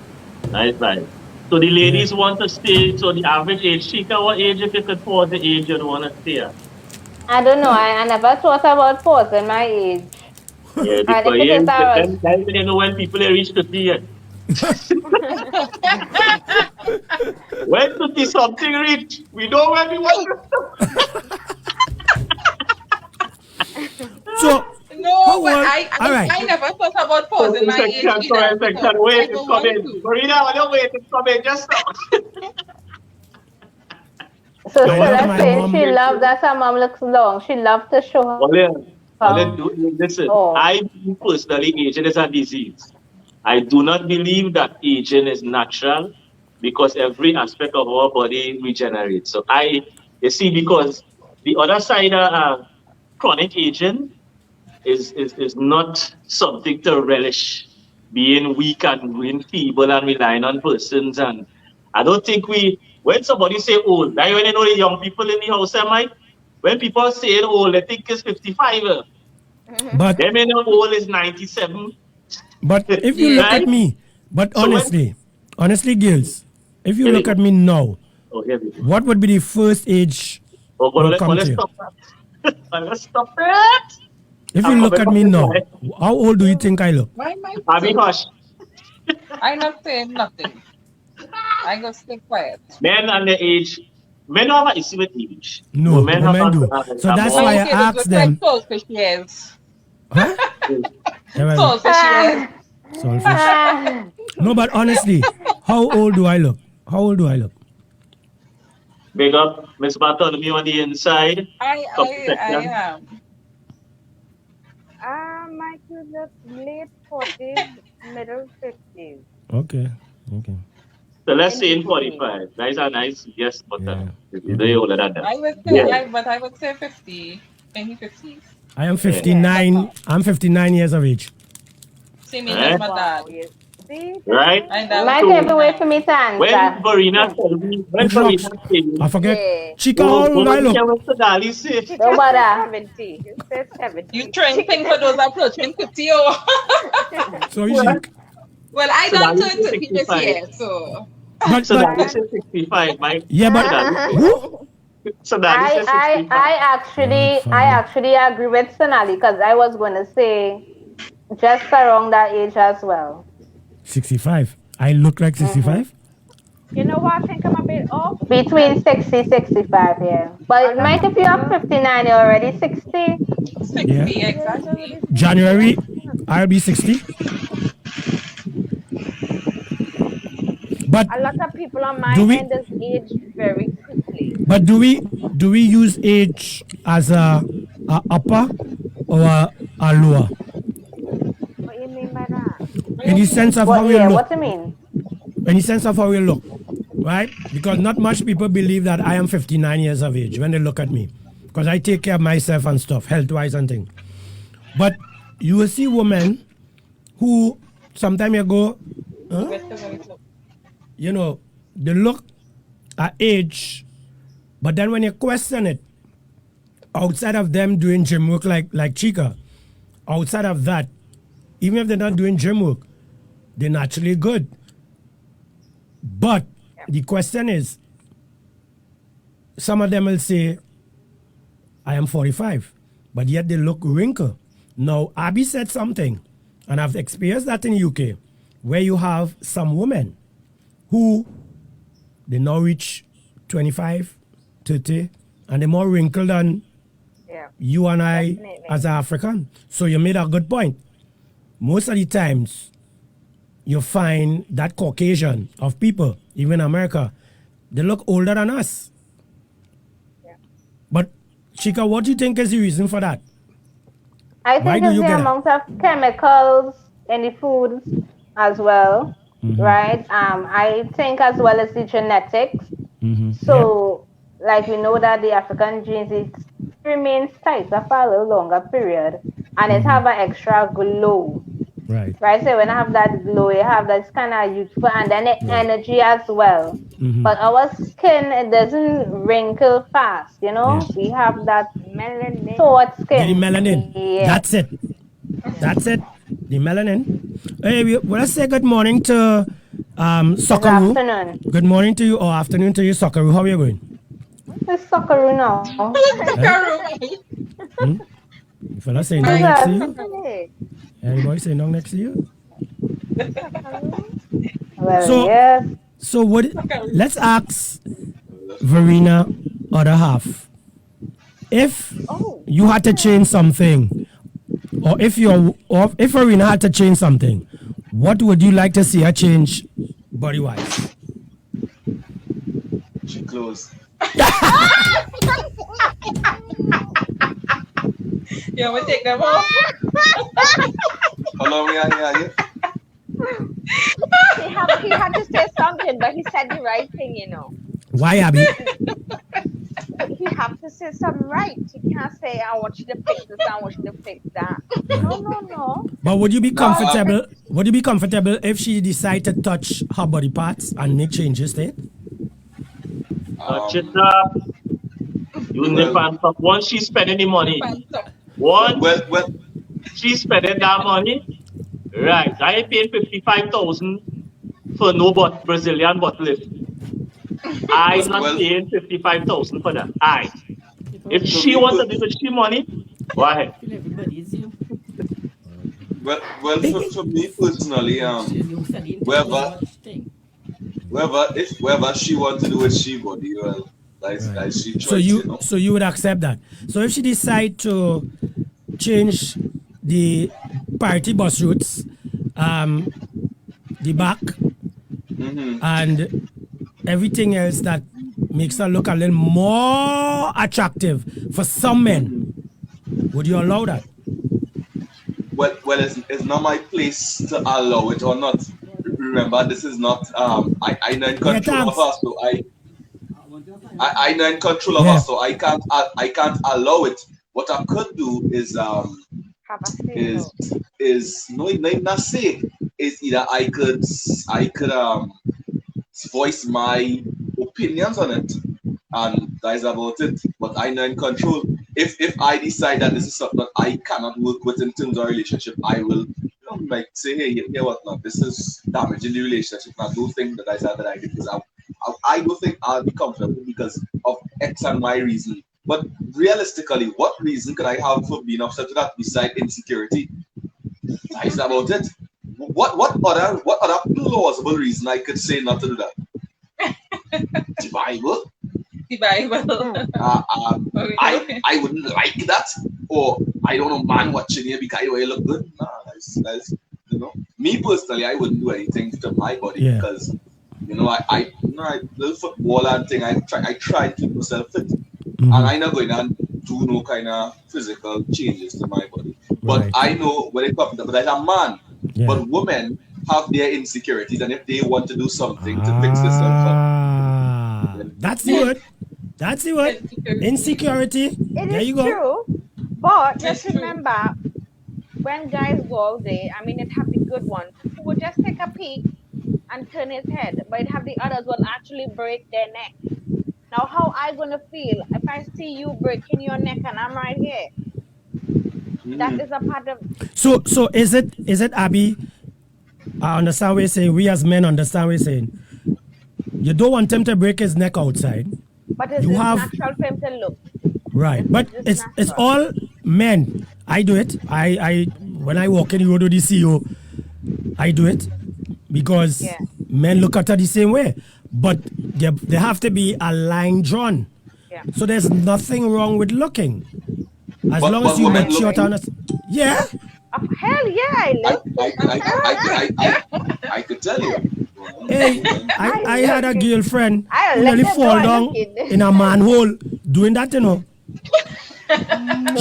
Nice vibe. So the ladies want to stay. So the average age, Chica, what age if you could pause the age you'd want to stay at? I don't know. I never thought about pausing my age. Yeah, And because if it yeah, is around, then you know when people reach 50 yet. When 50 something reach, we know when we want to So, No, how but old? I, All I right. I never thought about pausing my age section, either comment section, because wait, I it's don't coming. want to. Marina, I don't wait, it's coming, just now. so You I want love to Stella my saying mom. she loves that her mom looks long. She loves to show her. Listen, Oh, I believe personally aging is a disease. I do not believe that aging is natural because every aspect of our body regenerates. So you see, because the other side of chronic aging is not something to relish, being weak and being feeble and relying on persons. And I don't think when somebody say old, like when you know the young people in the house, am I? When people say old, they think it's 55. But They may know old is 97. if you look Yeah. at Right? me, but So when honestly, girls, if you here we look go. at me now, Oh, here we go. what would be the first age Oh, will but come to let's you? stop that. Let's stop it. If you I'm look coming at from me this now, line. how old do you think I look? Why my Abby Hush. I'm not saying nothing. I go stay quiet. Men under age, men have an issue with age. No, Women have women do. So a that's My why more. I kid asked look like them, saltfish ears. huh? Yeah, well, Saltfish ears. Saltfish. No, but honestly, how old do I look? How old do I look? Big up Miss Bartholomew on the inside. I Comment section. am. Might be the late 40s, middle 50s. Okay. So let's In say in between. 45. That's a nice yes, but Yeah. they older than that. I would say, Yeah. but I would say 50, maybe 50s. I am 59. I'm 59 years of age. Same age Right. as my dad. Wow, you see? Right? And You I'm might have to wait for me to When answer. Verena tell me, when Drugs. Verena say, I forget. Yeah. Chica, oh, how old I don't care look? what the Dali say. She Don't just bother. 70. You said 70. you trying things for those approaching 50 or So you see. well, I So done Dali turn say 30 this 65. year, so But So Dali say 65. yeah, but who? So Dali say 65. I actually agree with Sonali because I was going to say just around that age as well. 65. I look like 65. You know what? I think I'm a bit off. Between 60, 65, yeah. But Mike, if you are 59, you're already 60. 60 Yeah. exactly. January, I'll be 60. But A lot of people on my Do we- end is aged very quickly. but do we use age as a upper or a lower? What you mean by that? In the sense of how What, we yeah, look. what do you mean? In the sense of how we look, right? Because not much people believe that I am 59 years of age when they look at me, because I take care of myself and stuff, health-wise and things. But you will see women who sometime you go, huh? You know, they look at age, but then when you question it, outside of them doing gym work like Chica, outside of that, even if they're not doing gym work, they're naturally good. But the question is, some of them will say, I am 45, but yet they look wrinkled. Now, Abby said something, and I've experienced that in the UK, where you have some women who they now reach 25, 30, and they're more wrinkled than Yeah. you and I Definitely. as an African. So you made a good point. Most of the times, you find that Caucasian of people, even America, they look older than us. Yeah. But Chica, what do you think is the reason for that? I Why think do it's you the get it? amount of chemicals in the foods as well, right? I think as well as the genetics. So, like we know that the African genes it remains tighter for a little longer period, and it have an extra glow, Right. right? So when I have that glow, you have that kind of youthful, and then the energy as well. But our skin it doesn't wrinkle fast, you know. Yeah. We have that Melanin. short The skin. melanin. Yeah. That's it. That's it. The melanin. Hey, well, let's say good morning to Good Socceroo. afternoon. Good morning to you or afternoon to you, Socceroo. How are you going? It's Socceroo now. You fella say nothing next to you? Hey, Anybody say nothing next to you? Well, So- yes. So what? Let's ask Verena other half. If you had to change something, or if Verena had to change something, what would you like to see her change body wise? She closed. You want to take them off? How long we are here? he had to say something, but he said the right thing, you know. Why, Abby? He have to say something right. He can't say, I want you to fix this, I want you to fix that. No. But would you be comfortable? Would you be comfortable if she decided to touch her body parts and make changes to it? Touch it up. You nip and tuck. Once she's spending the money, once Well, she's spending that money, right? I ain't paying 55,000 for no Brazilian butt lift. I'm not Well- paying 55,000 for that. If she wants to do it, she money, go ahead. well, for me personally, whether she wants to do it, she body, well, like she choice, So you know. so you would accept that. So if she decide to change the party bus routes, the back, and everything else that makes her look a little more attractive for some men, would you allow that? Well, it's not my place to allow it or not. Remember, this is not I know in control of her, so I know in control of her, so I can't allow it. What I could do is no, not say is either I could voice my opinions on it, and that is about it. But I know in control. If I decide that this is something that I cannot work with in terms of relationship, I will like say, hey, you know what, no, this is damaging the relationship. I do think that I said that I did because I do think I'll be comfortable because of X and Y reason. But realistically, what reason could I have for being upset with that besides insecurity? That is about it. What other plausible reason I could say not to do that? The Bible. The Bible. I wouldn't like that, or I don't know, man watching you because you look good. Nah, that's you know. Me personally, I wouldn't do anything to my body because you know I little football and thing. I try to keep myself fit, and I'm not going to do no kind of physical changes to my body. But I know when it comes to but as a man, but women have their insecurities, and if they want to do something to fix themselves up, that's the word. That's the word. Insecurity. There you go. True, but just remember, when guys go out there, I mean, it have the good ones who would just take a peek and turn his head, but it have the others will actually break their neck. Now, how I gonna feel if I see you breaking your neck and I'm right here? That is a part of. So is it Abby? I understand what you're saying. We as men understand what you're saying. You don't want him to break his neck outside. But it's natural for him to look. Right, but it's all men. I do it. I when I walk in the road with the CEO, I do it because men look at her the same way. But there have to be a line drawn. Yeah. So there's nothing wrong with looking, as long as you make sure to understand. Yeah. Hell yeah! I could tell you. Hey, I had a girlfriend who nearly fall down in a manhole doing that, you know.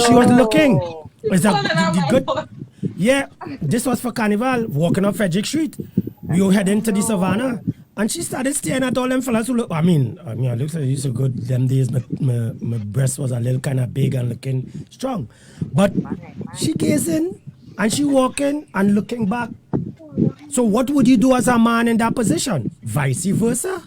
She was looking. It's the good. Yeah, this was for Carnival, walking up Frederick Street. We were heading to the Savannah, and she started staring at all them fellas who look. I mean, I looked at it so good them days. My breast was a little kind of big and looking strong, but she gazing and she walking and looking back. So what would you do as a man in that position? Vice versa?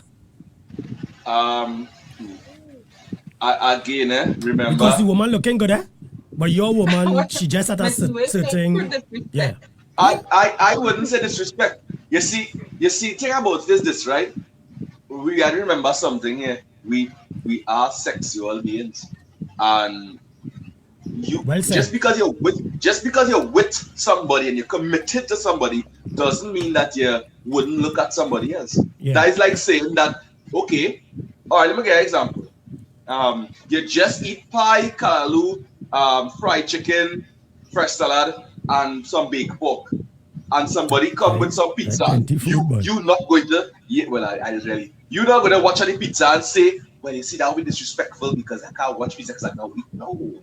Again, remember. Because the woman looking good, but your woman, she just at a certain. Yeah. I wouldn't say disrespect. You see, thing about this, right? We gotta remember something here. We are sexual beings. And just because you're with somebody and you're committed to somebody doesn't mean that you wouldn't look at somebody else. Yeah. That is like saying that, okay, all right, let me get an example. You just eat pie, callaloo, fried chicken, fresh salad, and some baked pork, and somebody come with some pizza. You not going to you're not going to watch any pizza and say, well, you see, that would be disrespectful because I can't watch pizza because I can't eat. No,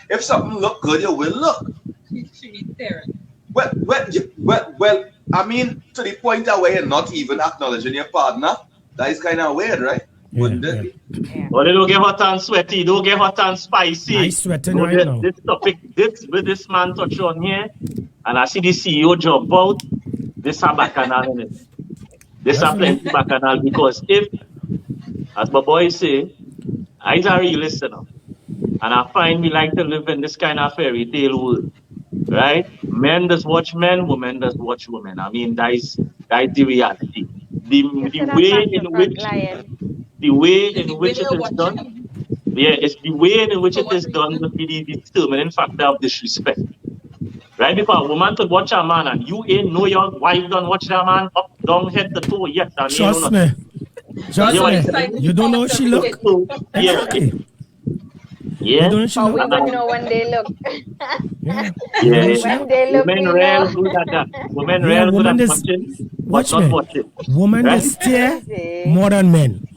if something look good, you will look. Well, I mean, to the point where you're not even acknowledging your partner, that is kind of weird, right? Wouldn't it? Yeah. Well, don't get hot and sweaty, don't get hot and spicy. I'm sweating right now. This topic, with this man touch on here, and I see the CEO jump out, this a bacchanal in it. This a plenty bacchanal because if, as my boy say, I'm a real listener, and I find we like to live in this kind of fairy tale world, right? Men just watch men, women just watch women. I mean, that is the reality. The way in which it is done, it's the way in which it is done will be the determining factor of disrespect. Right? Because a woman could watch a man and you ain't know your wife don't watch that man up, down, head to toe yet. Trust me. You don't know how she look. Exactly. Yeah. But we would know when they look. When they look, women real good at that. Women real good at watching, but not watching. Women right? stare more than men.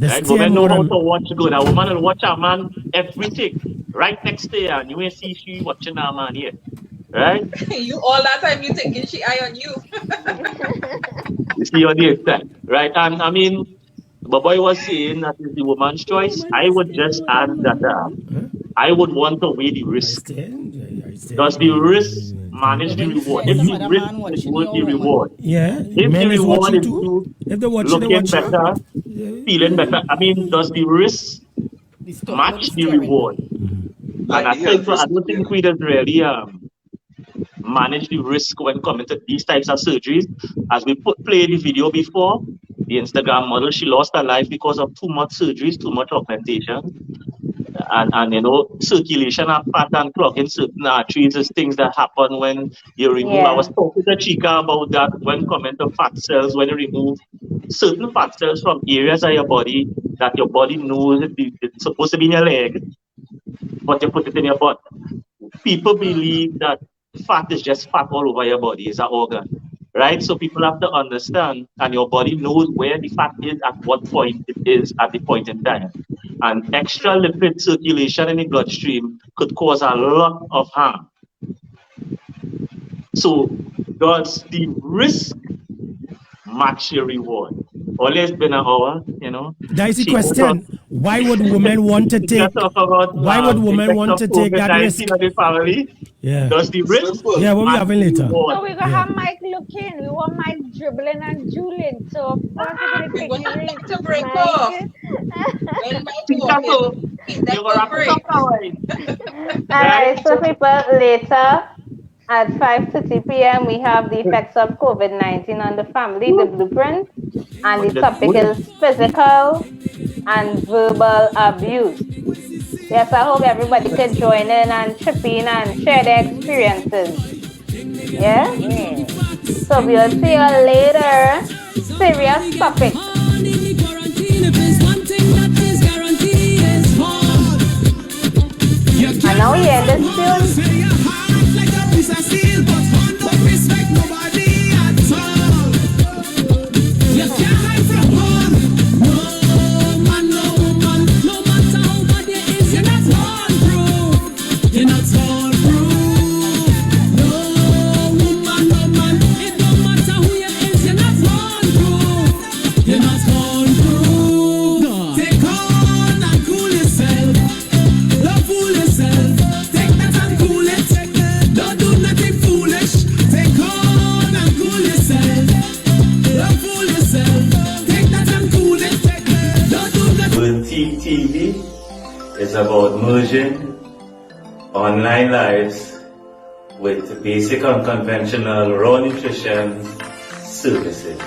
Right? Women know how to watch good. A woman will watch a man everything right next to you, and you ain't see she watching a man here. Right? You all that time you thinking she eye on you. You see on the extent. Right? And I mean, the boy was saying that is the woman's choice. I would just add that I would want to weigh the risk. Does the risk manage the reward? If the risk is worth the reward, if the reward is you looking better, feeling better, I mean, does the risk match the reward? And I don't think we did really manage the risk when coming to these types of surgeries. As we played the video before, the Instagram model, she lost her life because of too much surgeries, too much augmentation. And you know, circulation and fat and clogging certain arteries is things that happen when you remove. I was talking to Chica about that when coming to fat cells, when you remove certain fat cells from areas of your body that your body knows it's supposed to be in your leg, but you put it in your butt. People believe that fat is just fat all over your body, it's an organ, right? So people have to understand, and your body knows where the fat is at what point it is at the point in time. And extra lipid circulation in the bloodstream could cause a lot of harm. So does the risk match your reward? Only it's been an hour, you know. That's the question. Why would women want to take? Why would women want to take that risk? Yeah. Does the risk? Yeah, what we having later? So we're gonna have Mike looking. We want Mike dribbling and dueling. So of course we're gonna take the risk to break off. Alright, so people, later at 5:30 p.m. we have the effects of COVID-19 on the family, the blueprint, and the topic is physical and verbal abuse. Yes, I hope everybody can join in and chip in and share their experiences. Yeah? So we'll see you later. Serious topic. And now we end this tune. TV is about merging online lives with basic unconventional raw nutrition services.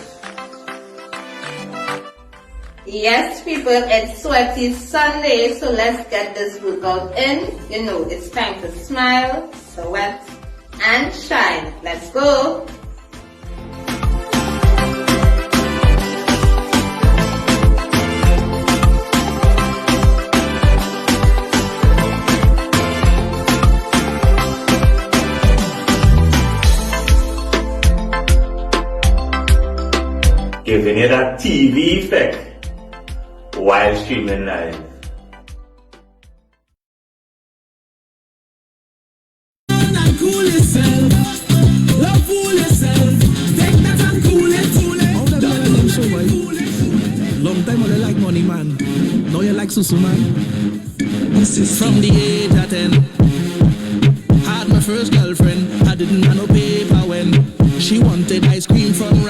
Yes, people, it's Sweaty Sunday, so let's get this workout in. You know, it's time to smile, sweat, and shine. Let's go. Giving you that TV effect while streaming live. Cool yourself, love fool yourself, take that and cool it. How the man them show boy? Long time I like money man, now you like susu man. From the age of 10, had my first girlfriend, I didn't have no paper when she wanted ice cream from